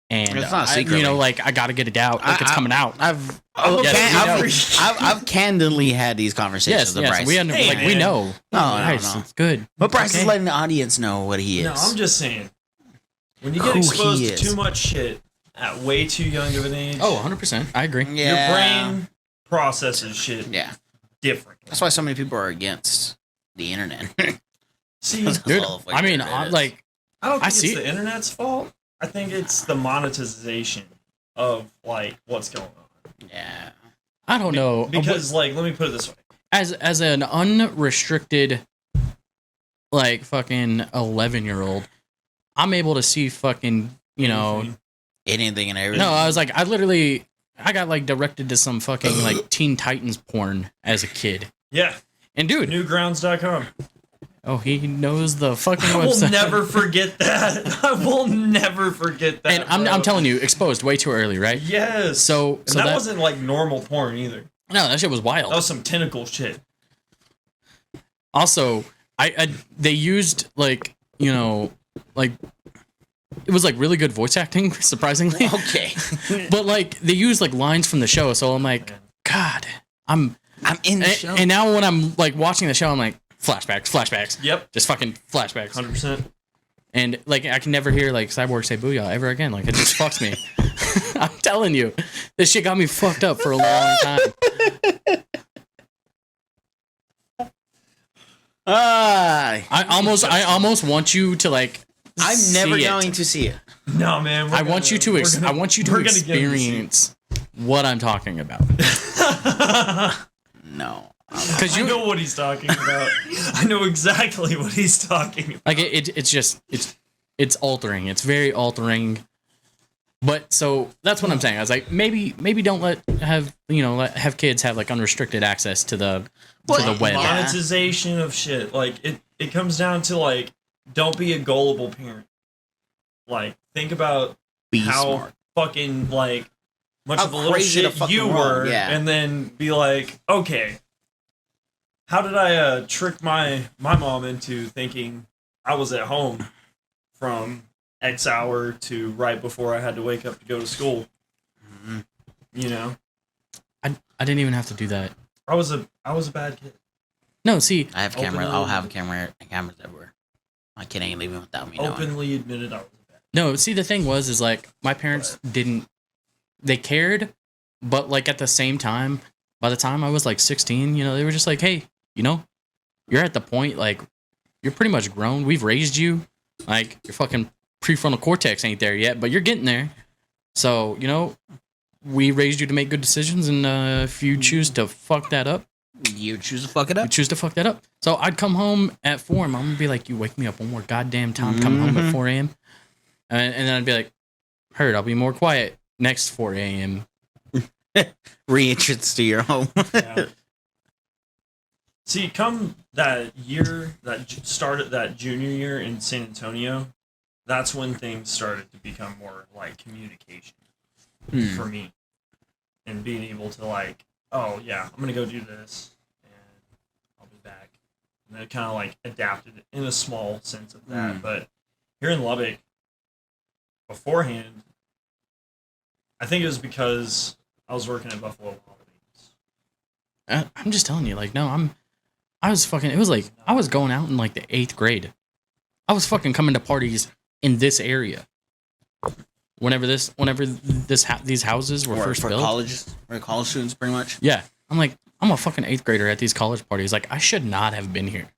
S1: And
S2: It's not secretly.
S1: I gotta get it out. Like it's coming out.
S2: I've
S1: Yes,
S2: I've candidly had these conversations with Bryce.
S1: we
S3: man.
S1: know. Bryce,
S2: no.
S1: it's good.
S2: But Bryce
S1: Okay.
S2: is letting the audience know what he is.
S3: no, I'm just saying, when you get
S2: Who
S3: exposed
S2: he
S3: to
S2: is.
S3: too much shit at way too young of an age,
S1: Oh, 100%. I agree.
S2: Yeah.
S3: your brain processes shit
S2: Yeah.
S3: different.
S2: That's why so many people are against the internet.
S3: See,
S1: Dude,
S2: All of,
S1: I mean,
S2: Reddit is.
S1: like,
S3: I don't think
S1: see
S3: it's
S1: it.
S3: the internet's fault. I think it's the monetization of like what's going on.
S2: Yeah.
S1: I don't know.
S3: Because like, let me put it this way.
S1: As an unrestricted, like, fucking 11-year-old, I'm able to see fucking,
S3: Anything.
S2: Anything and everything.
S1: No, I was like, I got like directed to some fucking like Teen Titans porn as a kid.
S3: Yeah,
S1: And dude,
S3: newgrounds.com.
S1: oh, he knows the fucking
S3: I will
S1: website.
S3: never forget that. I will never forget that.
S1: And I'm
S3: bro.
S1: telling you, exposed way too early, right?
S3: Yes.
S1: So
S3: And that wasn't like normal porn either.
S1: no, that shit was wild.
S3: That was some tentacle shit.
S1: Also, they used like like it was like really good voice acting, surprisingly.
S2: Okay.
S1: But like they used like lines from the show, so I'm like, God, I'm
S2: in the show.
S1: and now when I'm like watching the show, I'm like flashbacks,
S3: Yep.
S1: just fucking flashbacks,
S3: 100%.
S1: and like I can never hear like Cyborg say "booyah" ever again. Like it just fucks me. I'm telling you, this shit got me fucked up for a long time. I almost want you to like.
S2: I'm
S1: see
S2: never
S1: it.
S2: going to see it.
S3: No, man.
S1: I want you to experience what I'm talking about.
S2: No.
S1: Because
S3: I know what he's talking about. I know exactly what he's talking about.
S1: like it's just it's altering. It's very altering. But so that's what I'm saying. I was like, maybe don't have kids have like unrestricted access to the web.
S3: Monetization of shit. Like it comes down to like, don't be a gullible parent. Like, think about how
S2: smart.
S3: fucking like much
S2: How
S3: of a little
S2: crazy the
S3: shit
S2: fucking
S3: you
S2: world,
S3: were,
S2: yeah.
S3: and then be like, okay, how did I trick my mom into thinking I was at home from X hour to right before I had to wake up to go to school?
S2: Mm-hmm.
S3: You know,
S1: I didn't even have to do that.
S3: I was a bad kid.
S1: No, see,
S2: I have cameras. I'll have cameras everywhere. My kid ain't leaving without me.
S3: Openly admitted I was a bad kid.
S1: no, see, the thing was like my parents they cared, but like at the same time, by the time I was like 16, they were just like, hey, you're at the point, like, you're pretty much grown. We've raised you. Like, your fucking prefrontal cortex ain't there yet, but you're getting there. So, we raised you to make good decisions, and if you choose to fuck that up,
S2: You choose to fuck it up.
S1: you choose to fuck that up. So I'd come home at 4, and Mom would be like, you wake me up one more goddamn time coming home at 4 a.m. And then I'd be like, heard, I'll be more quiet next 4 a.m.
S2: Re-entrance to your home.
S3: Yeah. See, come that year that started that junior year in San Antonio, that's when things started to become more like communication for me, and being able to like, oh yeah, I'm gonna go do this, and I'll be back, and it kind of like adapted in a small sense of that. But here in Lubbock, beforehand, I think it was because I was working at Buffalo Wild Wings.
S1: I'm just telling you, like, no, I was fucking, it was like, I was going out in like the 8th grade. I was fucking coming to parties in this area. Whenever these houses were first
S2: for
S1: built.
S2: for college students, pretty much.
S1: Yeah. I'm like, I'm a fucking 8th grader at these college parties. Like, I should not have been here.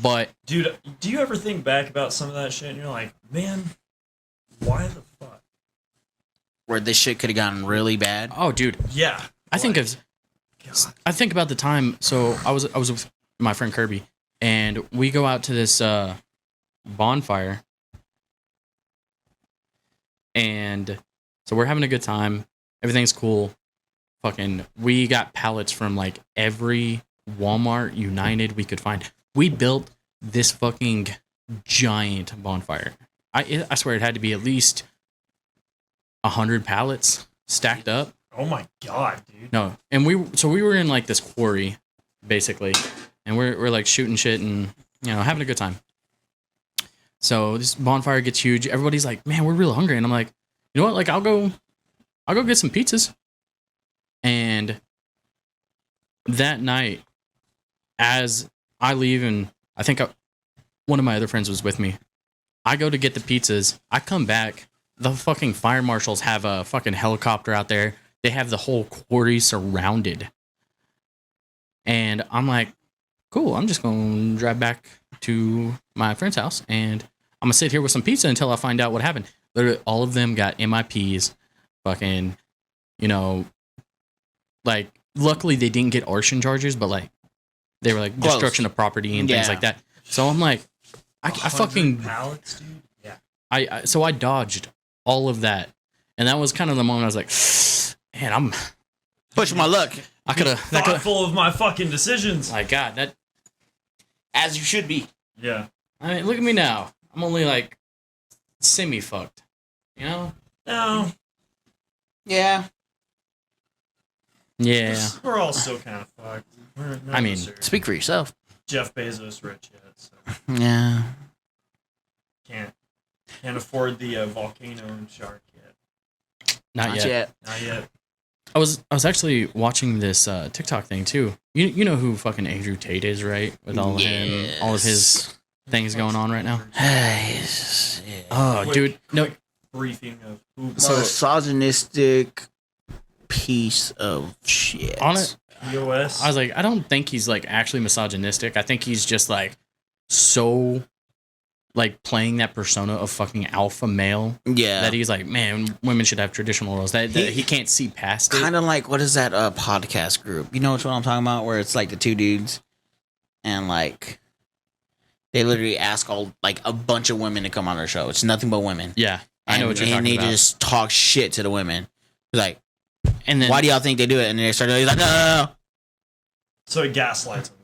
S1: But.
S3: Dude, do you ever think back about some of that shit and you're like, man, why the fuck?
S2: Where this shit could have gotten really bad.
S1: Oh, dude.
S3: Yeah.
S1: I think about the time. So I was with my friend Kirby, and we go out to this bonfire, and so we're having a good time. Everything's cool. Fucking, we got pallets from like every Walmart, United we could find. We built this fucking giant bonfire. I swear it had to be at least 100 pallets stacked up.
S3: Oh my god, dude.
S1: No, and we were in like this quarry, basically, and we're like shooting shit and having a good time. So this bonfire gets huge. Everybody's like, man, we're real hungry, and I'm like, you know what? Like, I'll go get some pizzas. And that night, as I leave, and I think one of my other friends was with me, I go to get the pizzas. I come back. The fucking fire marshals have a fucking helicopter out there. They have the whole quarry surrounded. And I'm like, cool, I'm just going to drive back to my friend's house, and I'm going to sit here with some pizza until I find out what happened. Literally, all of them got MIPs. Fucking, like, luckily they didn't get arson charges, but, like, they were, like, destruction of property and things like that. So I'm like, I fucking...
S3: pallets, dude? Yeah.
S1: So I dodged all of that. And that was kind of the moment I was like, man, I'm
S2: pushing my luck.
S1: I could have
S3: thoughtful of my fucking decisions.
S1: My God, that
S2: As you should be.
S3: Yeah.
S1: I mean, look at me now. I'm only like semi fucked.
S3: No.
S2: Yeah.
S1: Yeah.
S3: We're all still kind of fucked.
S1: I mean,
S2: Speak for yourself.
S3: Jeff Bezos rich yet, so
S2: Yeah.
S3: can't afford the volcano and shark yet.
S1: Not yet.
S3: Not yet.
S1: I was actually watching this TikTok thing too. You know who fucking Andrew Tate is, right? With all of his things going on right now. Oh, dude, no
S3: briefing of who
S2: misogynistic piece of shit.
S1: On it.
S3: POS.
S1: I was like, I don't think he's like actually misogynistic. I think he's just like so like playing that persona of fucking alpha male.
S2: Yeah.
S1: That he's like, man, women should have traditional roles. That he can't see past it.
S2: Kind of like, what is that podcast group? You know what I'm talking about? Where it's like the two dudes and like they literally ask a bunch of women to come on their show. It's nothing but women.
S1: Yeah. I know what you're talking
S2: about.
S1: about.
S2: And they just talk shit to the women. Like,
S1: and then
S2: why do y'all think they do it? And they start he's like, no.
S3: So it gaslights them.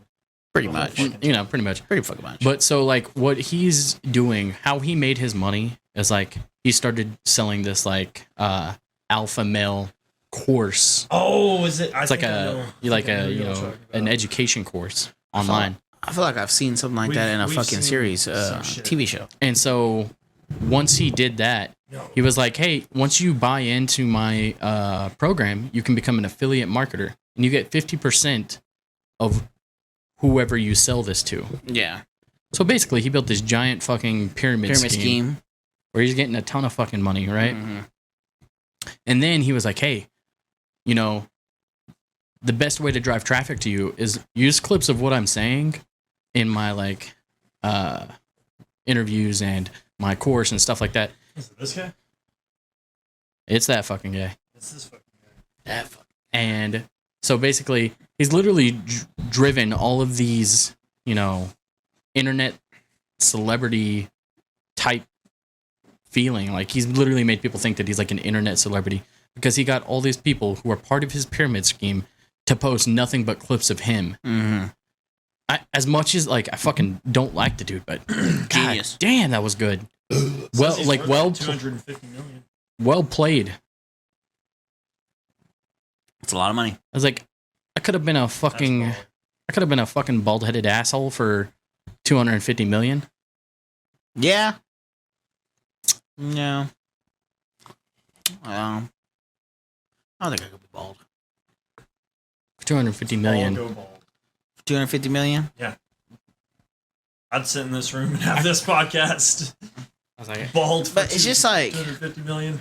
S2: Pretty much.
S1: Pretty much.
S2: Pretty fucking much.
S1: But so like what he's doing, how he made his money is like he started selling this like alpha male course.
S3: Oh, is it?
S1: It's like an education course online.
S2: I feel like I've seen something like that in a fucking series, TV show.
S1: And so once he did that, he was like, hey, once you buy into my program, you can become an affiliate marketer and you get 50% of whoever you sell this to.
S2: Yeah.
S1: So basically, he built this giant fucking pyramid scheme where he's getting a ton of fucking money, right?
S2: Mm-hmm.
S1: And then he was like, hey, you know, the best way to drive traffic to you is use clips of what I'm saying in my like interviews and my course and stuff like that.
S3: Is it this guy?
S1: It's that fucking guy.
S3: It's this fucking guy.
S2: That fucking
S1: And so basically, he's literally driven all of these, you know, internet celebrity type feeling. Like he's literally made people think that he's like an internet celebrity because he got all these people who are part of his pyramid scheme to post nothing but clips of him.
S2: Mm-hmm.
S3: As
S1: much as like I fucking don't like the dude, but
S2: genius.
S1: God damn, that was good. Well, like
S3: $250 million.
S1: Well played.
S2: It's a lot of money.
S1: I was like, I could have been a fucking bald-headed asshole for $250 million.
S2: Yeah. No. I don't think I could be bald.
S1: For $250 million.
S3: I'll go bald.
S2: 250 million?
S3: Yeah. I'd sit in this room and have this podcast.
S1: I was like,
S3: Bald. For
S2: But it's just like,
S3: 250 million.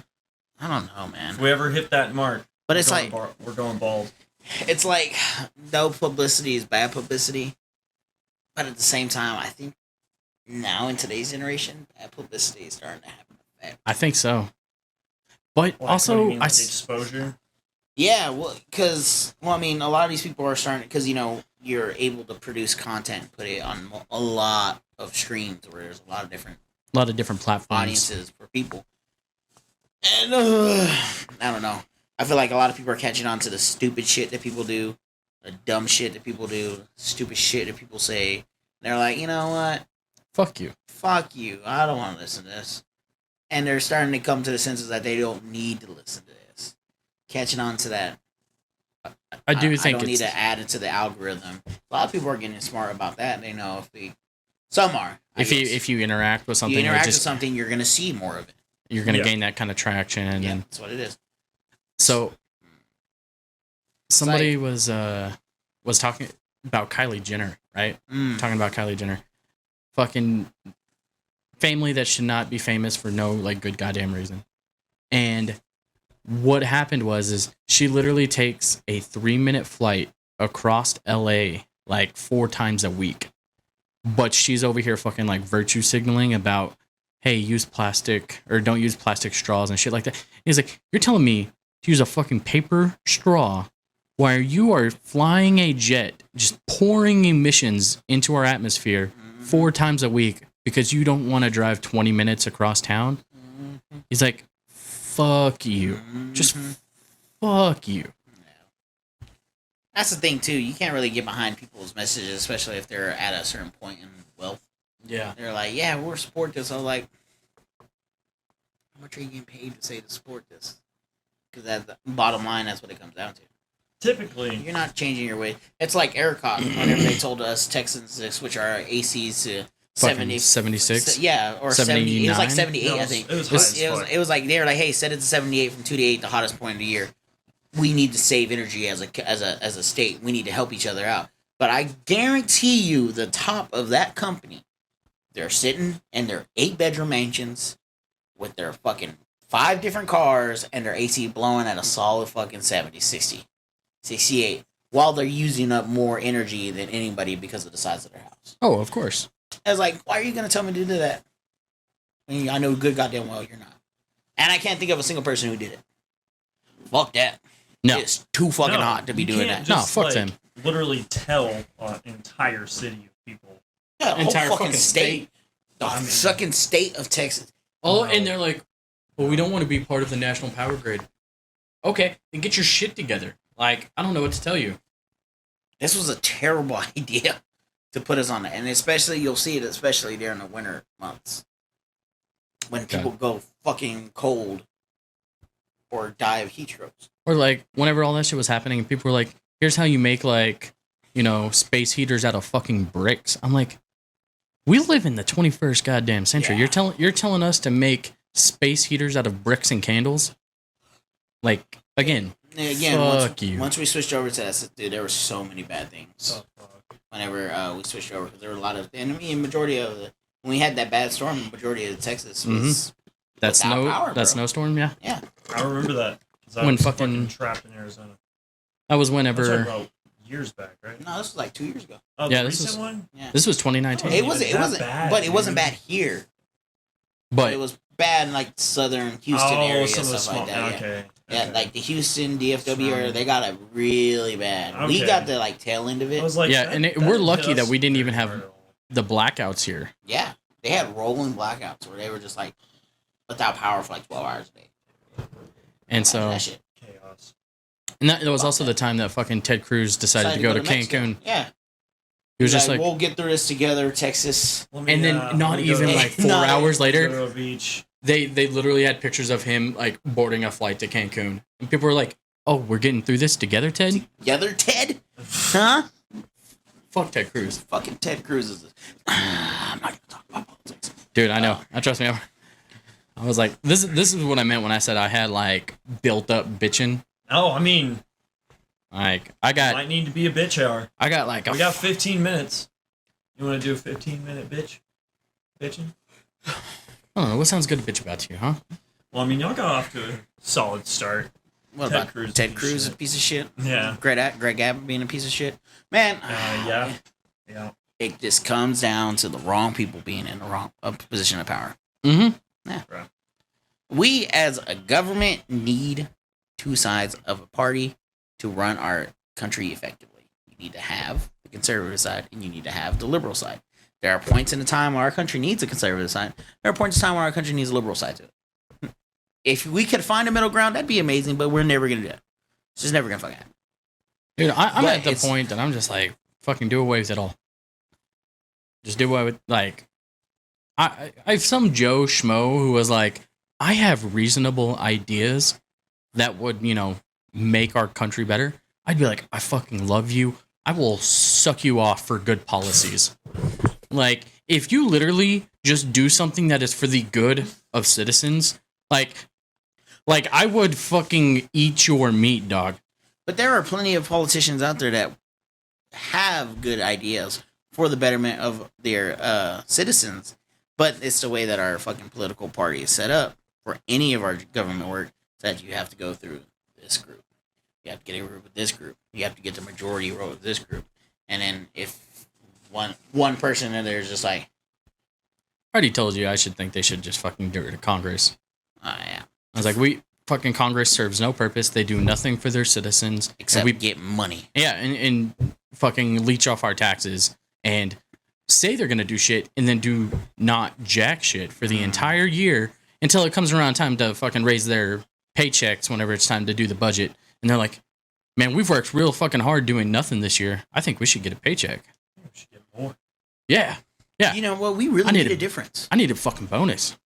S2: I don't know, man.
S3: If we ever hit that mark,
S2: But it's like,
S3: we're going bald.
S2: it's like, no publicity is bad publicity. But at the same time, I think now in today's generation, bad publicity is starting to happen.
S1: I think so. But
S3: Like,
S1: also,
S3: what do you mean, like exposure.
S2: Yeah, well, because, I mean, a lot of these people are starting, because, you know, you're able to produce content and put it on a lot of streams where there's a lot of different
S1: platforms.
S2: audiences for people. And, I don't know. I feel like a lot of people are catching on to the stupid shit that people do, the dumb shit that people do, stupid shit that people say. And they're like, you know what?
S1: Fuck you.
S2: Fuck you. I don't want to listen to this. And they're starting to come to the senses that they don't need to listen to this. Catching on to that.
S1: I think
S2: I don't need to add it to the algorithm. A lot of people are getting smart about that. They know some are.
S1: If you interact with something,
S2: with something, you're gonna see more of it.
S1: You're gonna gain that kind of traction. And
S2: yeah, that's what it is.
S1: So somebody was talking about Kylie Jenner, right? Talking about Kylie Jenner, fucking family that should not be famous for no like good goddamn reason. And what happened was she literally takes a 3-minute flight across LA like 4 times a week. But she's over here fucking like virtue signaling about, hey, use plastic or don't use plastic straws and shit like that. He's like, you're telling me to use a fucking paper straw while you are flying a jet, just pouring emissions into our atmosphere 4 times a week because you don't want to drive 20 minutes across town? He's like, fuck you. Just fuck you.
S2: That's the thing, too. You can't really get behind people's messages, especially if they're at a certain point in wealth.
S1: Yeah.
S2: They're like, yeah, we'll support this. I was like, how much are you getting paid to say to support this? Because at the bottom line, that's what it comes down to.
S3: Typically,
S2: you're not changing your way. It's like ERCOT, whenever they told us Texans to switch our ACs to
S1: 76?
S2: Yeah, or 70. It was like 78, I think. It was like, they were like, hey, set it to 78 from 2 to 8, the hottest point of the year. We need to save energy as a state. We need to help each other out. But I guarantee you, the top of that company, they're sitting in their 8-bedroom mansions with their fucking 5 different cars and their AC blowing at a solid fucking 70, 60, 68, while they're using up more energy than anybody because of the size of their house.
S1: Oh, of course.
S2: I was like, why are you going to tell me to do that? I know good goddamn well you're not. And I can't think of a single person who did it. Fuck that.
S1: No.
S2: It's too fucking hot to be doing that.
S1: No, fuck them.
S3: Literally tell an entire city of people.
S2: Yeah, entire fucking state. The fucking state of Texas.
S1: Oh, and they're like, Well, we don't want to be part of the national power grid. Okay, then get your shit together. Like, I don't know what to tell you.
S2: This was a terrible idea to put us on it. And especially, you'll see it especially during the winter months. When people go fucking cold or die of heat strokes.
S1: Or like, whenever all that shit was happening, and people were like, here's how you make, like, you know, space heaters out of fucking bricks. I'm like, we live in the 21st goddamn century.
S2: Yeah.
S1: You're telling us to make space heaters out of bricks and candles? Like, again, fuck you.
S2: Once we switched over to that, dude, there were so many bad things.
S3: Oh, fuck.
S2: Whenever we switched over, because there were a lot of, and I mean, majority of the, when we had that bad storm, the majority of Texas was
S1: that
S2: without power, bro.
S1: snowstorm, yeah.
S2: Yeah.
S3: I remember that. 'Cause I
S1: When
S3: was
S1: fucking-
S3: trapped in Arizona.
S1: That was
S3: That's
S1: whenever.
S3: about years back, right?
S2: No, this was like 2 years ago.
S3: Oh,
S1: Yeah,
S3: the
S1: this
S3: recent
S1: was-
S3: one?
S2: Yeah.
S1: This was 2019.
S2: It wasn't. It
S3: that
S2: wasn't.
S3: bad,
S2: But it wasn't
S3: dude.
S2: bad here.
S1: But
S2: It was bad in like southern Houston area,
S3: some of the
S2: stuff
S3: small.
S2: like that. Yeah.
S3: Okay.
S2: Yeah,
S3: okay.
S2: like the Houston DFW area,
S3: Surrounding.
S2: they got it really bad. We
S3: Okay.
S2: got the like tail end of
S3: I
S2: it.
S3: was like,
S1: Yeah, and we're lucky
S3: hit
S1: that
S3: us
S1: we didn't even
S3: very
S1: have-
S3: hard at all.
S1: the blackouts here.
S2: Yeah, they had rolling blackouts where they were just like without power for like 12 hours a day.
S1: And so,
S2: That shit.
S3: Chaos.
S1: and that was also the time that fucking Ted Cruz decided to go to
S2: Mexico.
S1: Cancun.
S2: Yeah,
S1: He was just like,
S2: we'll get through this together, Texas.
S1: And then not even like 4
S2: Not-
S1: hours later,
S3: Vero Beach.
S1: they literally had pictures of him like boarding a flight to Cancun, and people were like, "Oh, we're getting through this together, Ted."
S2: Together, Ted? Huh?
S1: Fuck Ted Cruz,
S2: Fucking Ted Cruz is. I'm not gonna talk about politics.
S1: dude. I know. Trust me. I was like, this is what I meant when I said I had like built up bitching.
S3: Oh, I mean,
S1: Like I got
S3: might need to be a bitch hour.
S1: like a
S3: We got 15 minutes. You want to do a 15-minute bitching?
S1: I don't know what sounds good to bitch about to you, huh?
S3: Well, I mean, y'all got off to a solid start.
S2: What
S3: Ted
S2: about
S3: Cruz is a
S2: Ted
S3: piece of
S2: Cruz is a
S3: shit.
S2: piece of shit?
S3: Yeah.
S2: Greg Abbott being a piece of shit? Man,
S3: Yeah. Yeah.
S2: it just comes down to the wrong people being in the wrong position of power.
S1: Mm-hmm.
S2: We as a government need two sides of a party to run our country effectively. You need to have the conservative side and you need to have the liberal side. There are points in the time where our country needs a conservative side. There are points in time where our country needs a liberal side to it. If we could find a middle ground, that'd be amazing, but we're never going to do it. It's just never going to fucking happen.
S1: Dude, I'm
S2: But
S1: at the
S2: it's-
S1: point that I'm just like, fucking do away with it all. Just do away with, like, I have some Joe Schmo who was like, I have reasonable ideas that would, you know, make our country better. I'd be like, I fucking love you. I will suck you off for good policies. Like, if you literally just do something that is for the good of citizens, like I would fucking eat your meat, dog.
S2: But there are plenty of politicians out there that have good ideas for the betterment of their citizens. But it's the way that our fucking political party is set up for any of our government work that you have to go through this group. You have to get a group with this group. You have to get the majority vote with this group. And then if one person in there is just like,
S1: I already told you I should think they should just fucking get rid of Congress.
S2: yeah,
S1: I was like, fucking Congress serves no purpose. They do nothing for their citizens.
S2: except
S1: we
S2: we get money.
S1: Yeah, and fucking leech off our taxes and say they're gonna do shit and then do not jack shit for the entire year until it comes around time to fucking raise their paychecks whenever it's time to do the budget. And they're like, man, we've worked real fucking hard doing nothing this year. I think we should get a paycheck.
S3: We should get more.
S1: Yeah. Yeah.
S2: You know what? We really
S1: I need
S2: need a
S1: a-
S2: difference.
S1: I need a fucking bonus.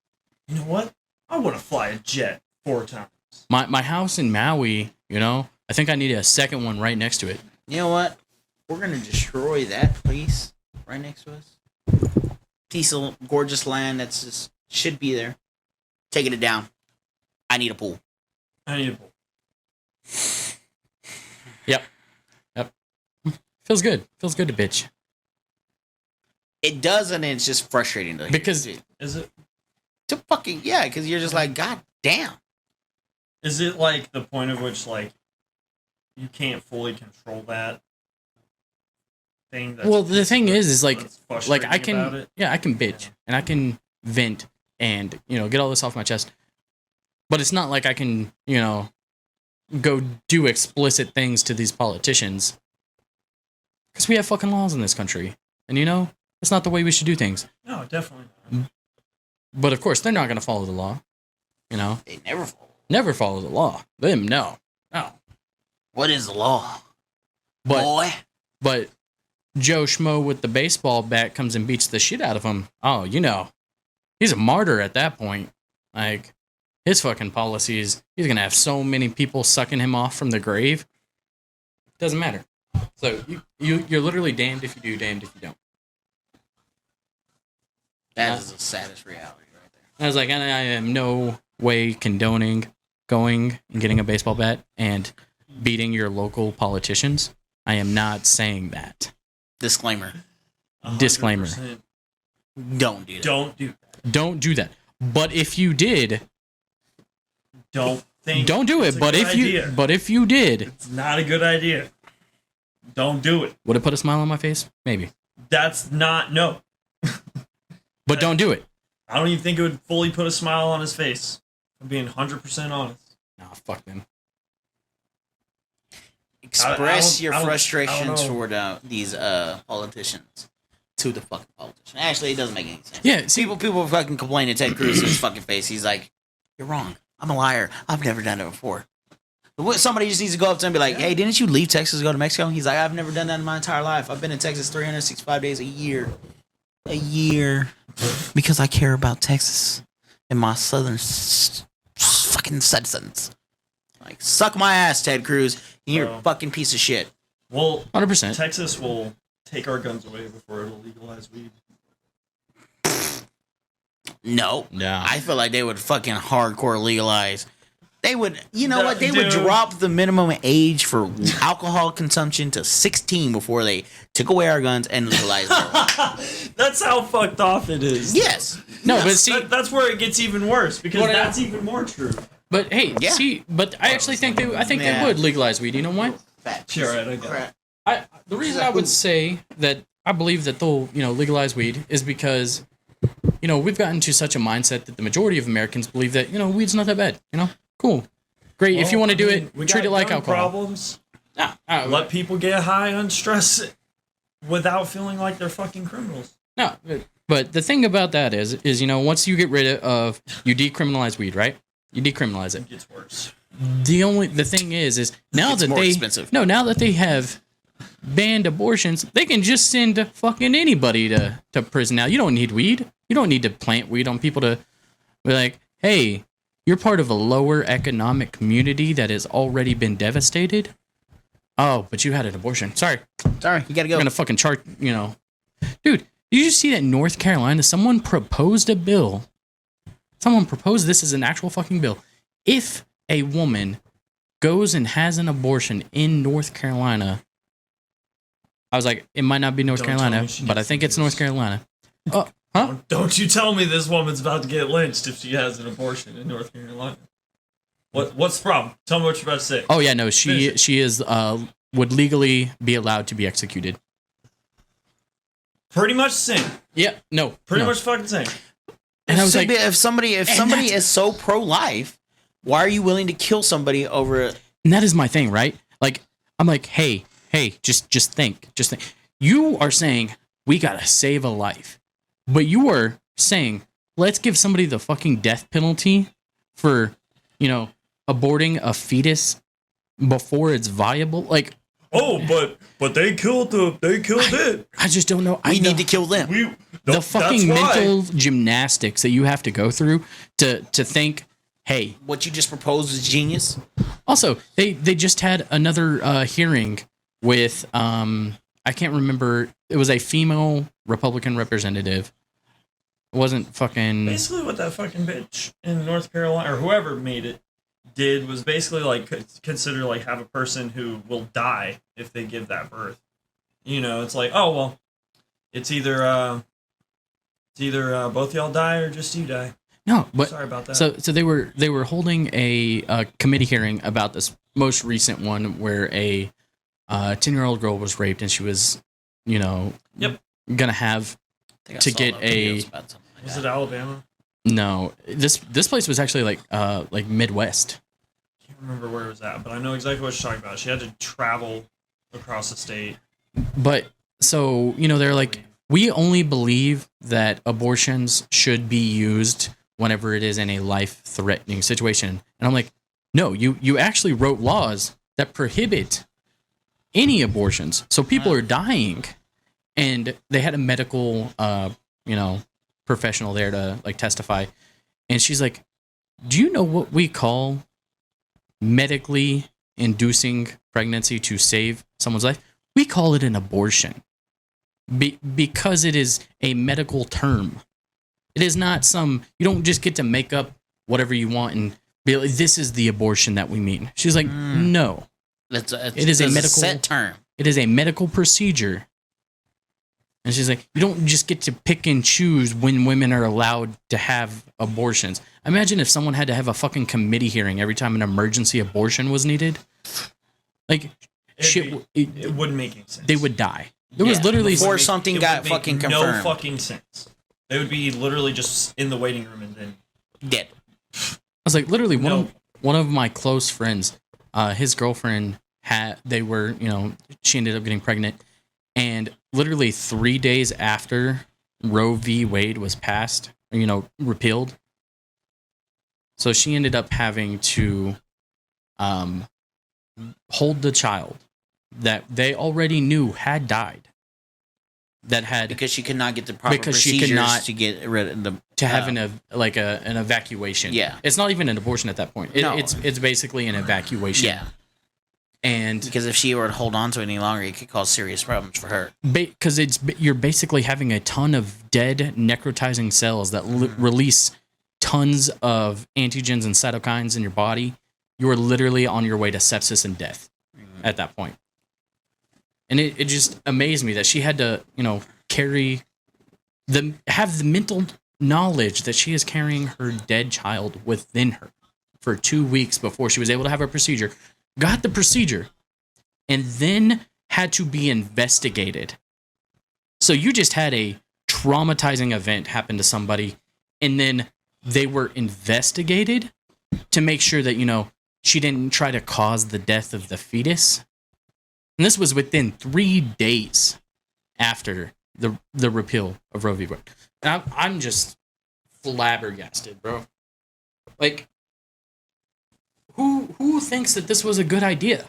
S3: You know what? I want to fly a jet 4 times.
S1: My house in Maui, you know, I think I need a second one right next to it.
S2: You know what? We're gonna destroy that place right next to us. Piece of gorgeous land that's just should be there. Taking it down. I need a pool.
S3: I need a pool.
S1: Feels good. Feels good to bitch.
S2: It does, and it's just frustrating to
S1: Because-
S3: Is it?
S2: to fucking yeah, because you're just like, God damn.
S3: Is it like the point of which like you can't fully control that thing? That's,
S1: Well, the thing is
S3: that's
S1: like
S3: frustrating
S1: I
S3: about
S1: can,
S3: it?
S1: yeah, I can bitch and I can vent and, you know, get all this off my chest. But it's not like I can, you know, go do explicit things to these politicians. Because we have fucking laws in this country. And, you know, that's not the way we should do things.
S3: No, definitely not.
S1: But, of course, they're not going to follow the law. You know,
S2: They never follow.
S1: never follow the law. Them, no.
S2: What is the law,
S1: But
S2: boy?
S1: but Joe Schmo with the baseball bat comes and beats the shit out of him. Oh, you know, he's a martyr at that point. Like, his fucking policies, he's gonna have so many people sucking him off from the grave. Doesn't matter. So you're literally damned if you do, damned if you don't.
S2: That is the saddest reality right there.
S1: I was like, I am no way condoning going and getting a baseball bat and beating your local politicians. I am not saying that.
S2: Disclaimer.
S3: 100%
S2: Don't do that.
S3: Don't do that.
S1: Don't do that. But if you did,
S3: Don't think.
S1: don't do
S3: it's
S1: it.
S3: a
S1: But
S3: good
S1: if
S3: idea.
S1: if you did,
S3: It's not a good idea. Don't do it.
S1: would it put a smile on my face? Maybe.
S3: That's not no.
S1: But don't do it.
S3: I don't even think it would fully put a smile on his face. I'm being 100% honest.
S1: Nah, fuck them.
S2: Express your
S3: I don't
S2: frustrations
S3: know.
S2: toward these politicians to the fucking politician. Actually, it doesn't make any sense.
S1: Yeah, see,
S2: People fucking complain to Ted Cruz in his fucking face. He's like, "You're wrong. I'm a liar. I've never done it before." Somebody just needs to go up to him and be like, "Hey, didn't you leave Texas to go to Mexico?" He's like, "I've never done that in my entire life. I've been in Texas 365 days a year. A year. Because I care about Texas and my southern fucking citizens." Like, suck my ass, Ted Cruz. You're a
S3: Bro.
S2: fucking piece of shit.
S3: Well,
S1: 100%.
S3: Texas will take our guns away before it'll legalize weed.
S2: No.
S1: Yeah.
S2: I feel like they would fucking hardcore legalize. They would, you know
S3: No,
S2: what? They would
S3: dude.
S2: drop the minimum age for alcohol consumption to 16 before they took away our guns and legalized marijuana.
S3: That's how fucked off it is.
S2: Yes.
S1: No, but see,
S3: That's where it gets even worse because
S1: What I-
S3: that's even more true.
S1: but hey,
S2: Yeah.
S1: see, but I actually think they
S2: Yeah.
S1: would legalize weed. You know why?
S2: Fat
S3: Sure,
S2: piece
S3: right, I
S2: of
S3: get
S2: crap.
S1: The reason I would say that I believe that they'll, legalize weed is because, we've gotten to such a mindset that the majority of Americans believe that, weed's not that bad. Cool. Great. If you want to do it,
S3: we
S1: treat
S3: got
S1: it like
S3: gun
S1: alcohol.
S3: Problems.
S1: Let
S3: Let people get high on stress without feeling like they're fucking criminals.
S1: No, but the thing about that is once you get rid of, you decriminalize weed, right? You decriminalize it.
S3: It gets worse.
S1: The thing is now
S2: It's
S1: that
S2: more
S1: they
S2: expensive.
S1: now that they have banned abortions, they can just send fucking anybody to prison now. You don't need weed. You don't need to plant weed on people to be like, hey, you're part of a lower economic community that has already been devastated. Oh, but you had an abortion. Sorry.
S2: Sorry, you gotta go.
S1: We're gonna fucking chart, Dude, did you see that in North Carolina, someone proposed a bill? Someone proposed this as an actual fucking bill. If a woman goes and has an abortion in North Carolina, I was like, it might not be North
S3: Don't tell
S1: Carolina,
S3: me she
S1: but I
S3: gets
S1: think it's North
S3: abused.
S1: Carolina. Oh, huh?
S3: Don't you tell me this woman's about to get lynched if she has an abortion in North Carolina. What's the problem? Tell me what you're about to say.
S1: Oh yeah, no, she
S3: Finish
S1: is would legally be allowed to be executed.
S3: Pretty much the same.
S1: Yeah, no,
S3: Pretty
S1: no.
S3: much fucking same.
S1: And I was like,
S2: if somebody
S1: that's-
S2: is so pro-life, why are you willing to kill somebody over?
S1: and that is my thing, right? Like, I'm like, hey, just think. You are saying we gotta save a life, but you are saying let's give somebody the fucking death penalty for, aborting a fetus before it's viable. Like,
S3: Oh, but they killed it.
S1: I just don't know.
S2: We need to kill them.
S1: the fucking mental gymnastics that you have to go through to think, hey.
S2: What you just proposed is genius.
S1: Also, they just had another hearing with I can't remember. It was a female Republican representative. It wasn't fucking.
S3: Basically, what that fucking bitch in North Carolina or whoever made it did was basically like consider like have a person who will die if they give that birth. It's like, oh well, it's either both y'all die or just you die.
S1: No, but
S3: Sorry about that.
S1: so they were holding a committee hearing about this most recent one where a 10-year-old girl was raped and she was,
S3: Yep.
S1: gonna have to get a.
S3: Was it Alabama?
S1: No, this place was actually like Midwest.
S3: I can't remember where it was at, but I know exactly what you're talking about. She had to travel across the state.
S1: But so they're like, we only believe that abortions should be used whenever it is in a life-threatening situation. And I'm like, no, you actually wrote laws that prohibit any abortions. So people are dying. And they had a medical, professional there to like testify. And she's like, do you know what we call medically inducing pregnancy to save someone's life? We call it an abortion because it is a medical term. It is not you don't just get to make up whatever you want and be like, this is the abortion that we mean. She's like, no. It is a medical
S2: set term.
S1: It is a medical procedure. And she's like, you don't just get to pick and choose when women are allowed to have abortions. Imagine if someone had to have a fucking committee hearing every time an emergency abortion was needed. Like,
S3: it wouldn't make any sense.
S1: They would die. There was literally...
S2: Before something got fucking confirmed.
S3: No fucking sense. They would be literally just in the waiting room and then...
S2: dead.
S1: I was like, literally, one of my close friends, his girlfriend she ended up getting pregnant. And literally 3 days after Roe v. Wade was passed, repealed, so she ended up having to hold the child that they already knew had died. Because she could not get the proper procedures to get rid of the... To have an evacuation. Yeah. It's not even an abortion at that point. It's basically an evacuation.
S2: Yeah.
S1: And
S2: because if she were to hold on to it any longer, it could cause serious problems for her.
S1: Because you're basically having a ton of dead necrotizing cells that release tons of antigens and cytokines in your body. You are literally on your way to sepsis and death at that point. And it just amazed me that she had to, have the mental knowledge that she is carrying her dead child within her for 2 weeks before she was able to have a procedure. Got the procedure, and then had to be investigated. So you just had a traumatizing event happen to somebody, and then they were investigated to make sure that, she didn't try to cause the death of the fetus. And this was within 3 days after the repeal of Roe v. Wade. And I'm just flabbergasted, bro. Like, who thinks that this was a good idea?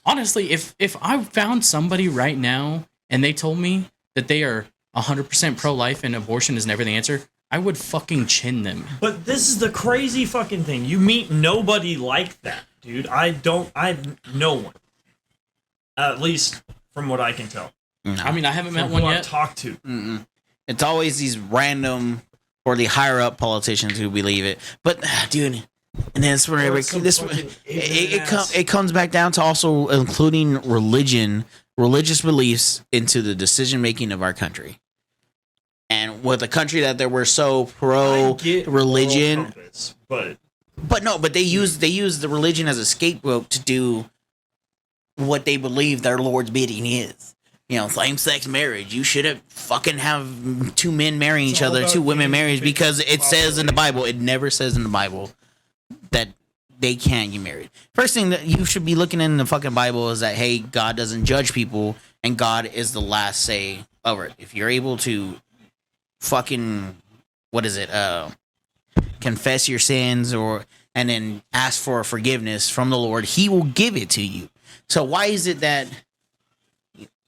S1: Honestly, if I found somebody right now and they told me that they are 100% pro-life and abortion is never the answer, I would fucking chin them.
S3: But this is the crazy fucking thing. You meet nobody like that, dude. I've no one. At least from what I can tell.
S1: No. I mean, I haven't met one yet.
S3: I've talked to.
S2: Mm-mm. It's always these random or the higher up politicians who believe it. But dude, and then it's where it comes back down to also including religious beliefs into the decision making of our country. And with a country that we're so pro religion,
S3: but
S2: they use the religion as a scapegoat to do what they believe their Lord's bidding is. Same-sex marriage. You shouldn't fucking have two men marrying each other, two women marrying, because it says in the Bible. It never says in the Bible that they can't get married. First thing that you should be looking in the fucking Bible is that, hey, God doesn't judge people, and God is the last say over it. If you're able to fucking, confess your sins and then ask for forgiveness from the Lord, He will give it to you. So why is it that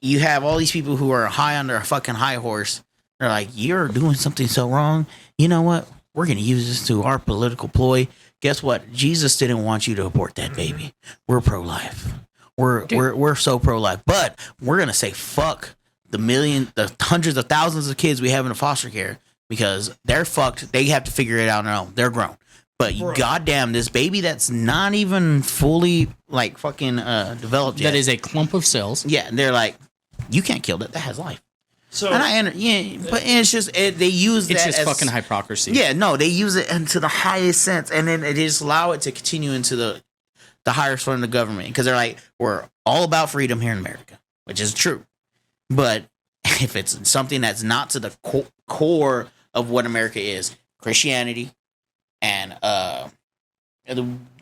S2: you have all these people who are high on their fucking high horse? They're like, you're doing something so wrong. You know what? We're going to use this to our political ploy. Guess what? Jesus didn't want you to abort that baby. We're pro-life. We're so pro-life. But we're going to say fuck the hundreds of thousands of kids we have in foster care because they're fucked. They have to figure it out on their own. They're grown. But goddamn, this baby that's not even fully fucking developed yet.
S1: That is a clump of cells.
S2: Yeah, and they're like, you can't kill that. That has life. So but it's just they use that as
S1: fucking hypocrisy.
S2: Yeah, no, they use it into the highest sense, and then they just allow it to continue into the highest form of the government because they're like, we're all about freedom here in America, which is true. But if it's something that's not to the core of what America is, Christianity, and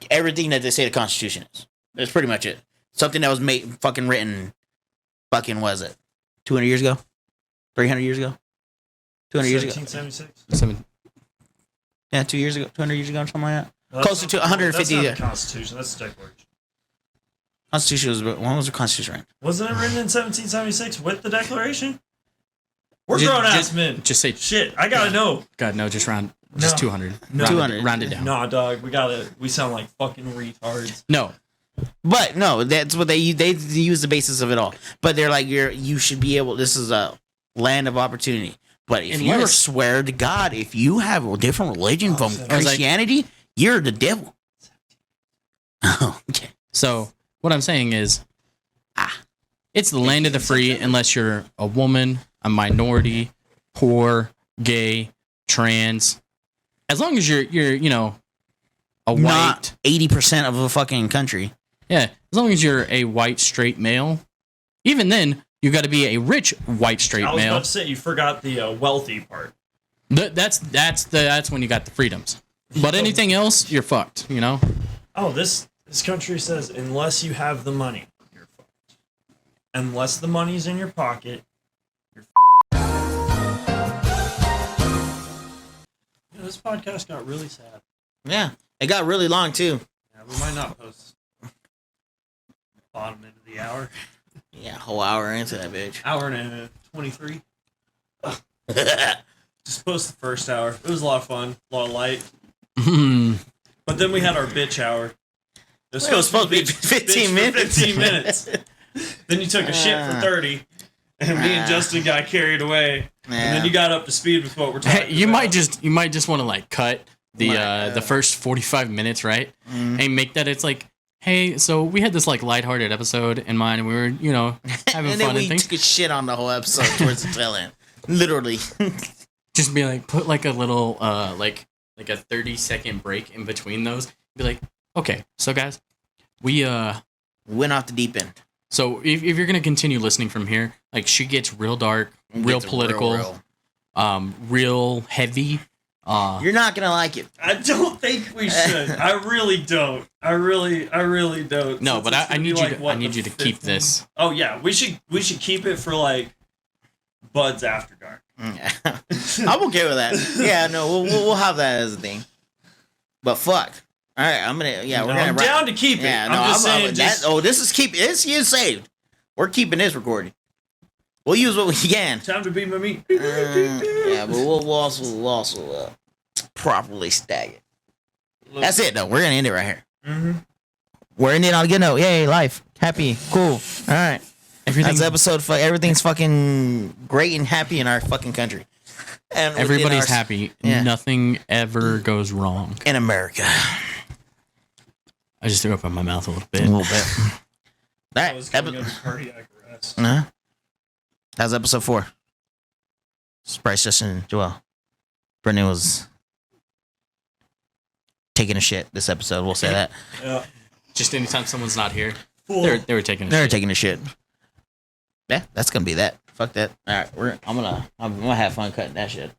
S2: everything that they say the Constitution is, that's pretty much it. Something that was written, was it 200 years ago? 300 years ago? 200 years ago.
S3: 1776.
S2: Yeah, 2 years ago, 200 years ago, something like that.
S3: No,
S2: Closer to 150
S3: That's
S2: years.
S3: not the Constitution. That's the Declaration.
S2: Constitution was when was the Constitution written?
S3: Wasn't it written in 1776 with the Declaration? We're
S1: Just-
S3: grown ass
S1: just-
S3: men.
S1: Just say,
S3: Shit, I gotta know.
S1: God, no, just 200.
S3: No.
S2: 200.
S1: Round it down.
S3: Nah, dog, we sound like fucking retards.
S1: No.
S2: But no, that's what they use the basis of it all. But they're like you should be able. This is a land of opportunity. But if you
S1: Unless-
S2: swear to God, if you have a different religion from
S3: I was
S1: like-
S2: Christianity, you're the devil. Oh, okay.
S1: So what I'm saying is, it's the land of the free unless you're a woman, a minority, poor, gay, trans. As long as you're a white,
S2: Not 80% of the fucking country.
S1: yeah. As long as you're a white straight male, even then you got to be a rich white straight
S3: I was
S1: male.
S3: about to say you forgot the wealthy part.
S1: That's when you got the freedoms. But anything else, you're fucked. You know.
S3: Oh, this country says unless you have the money, you're fucked. Unless the money's in your pocket, you're fucked. Yeah, this podcast got really sad.
S2: Yeah. It got really long too.
S3: Yeah, we might not post bottom end of the hour.
S2: Yeah, a whole hour into that bitch.
S3: Hour and 23. Just post the first hour. It was a lot of fun, a lot of light. But then we had our bitch hour. It was
S2: supposed to be
S3: bitch
S2: 15
S3: for
S2: minutes.
S3: 15 minutes. Then you took a shit for 30, and me and Justin got carried away. And then you got up to speed with what we're talking
S1: Hey, you
S3: about.
S1: might just want to like cut the first 45 minutes, right? And make that it's like, hey, so we had this like lighthearted episode in mind, and we were having
S2: and
S1: fun
S2: then
S1: and
S2: we
S1: things.
S2: took a shit on the whole episode towards the tail end. Literally.
S1: Just be like, put like a little like a 30-second break in between those. Be like, okay, so guys, we
S2: Went off the deep end.
S1: so if you're gonna continue listening from here, like she gets real dark, real
S2: Gets
S1: political, real heavy.
S2: You're not gonna like it.
S3: I don't think we should. I really don't. I really don't.
S1: No,
S3: Since
S1: but
S3: it's
S1: I
S3: gonna
S1: need
S3: be
S1: you
S3: like,
S1: to
S3: what,
S1: I need
S3: the
S1: you to
S3: fifth
S1: keep
S3: one?
S1: this.
S3: Oh yeah, we should keep it for like Buds After Dark.
S2: I'm okay with that. Yeah, no, we'll have that as a thing. But fuck. All right, I'm gonna. Yeah, we're
S3: I'm
S2: gonna.
S3: down to keep it.
S2: Yeah, no,
S3: I'm just saying.
S2: this is keep. This is saved. We're keeping this recorded. We'll use what we can.
S3: Time to be my meat.
S2: Yeah, but we'll also properly stag it. That's it though. We're gonna end it right here.
S3: Mm-hmm.
S2: We're ending on a good note. Yay, life, happy, cool. All right.
S1: Everything,
S2: That's episode. Everything's fucking great and happy in our fucking country. And within
S1: everybody's
S2: our-
S1: happy.
S2: Yeah.
S1: Nothing ever goes wrong.
S2: in America.
S1: I just threw up in my mouth a little
S2: A
S1: bit.
S2: little bit. All
S3: I
S2: right.
S3: was coming under cardiac arrest.
S2: Uh-huh. That was episode 4. It's Brice, Justin, and Joel. Brendan was taking a shit this episode. We'll say that.
S3: Yeah.
S1: Just anytime someone's not here,
S3: Fool.
S1: they were taking a
S2: They're
S1: shit.
S2: taking a shit. Yeah, that's gonna be that. Fuck that. All right, I'm gonna have fun cutting that shit.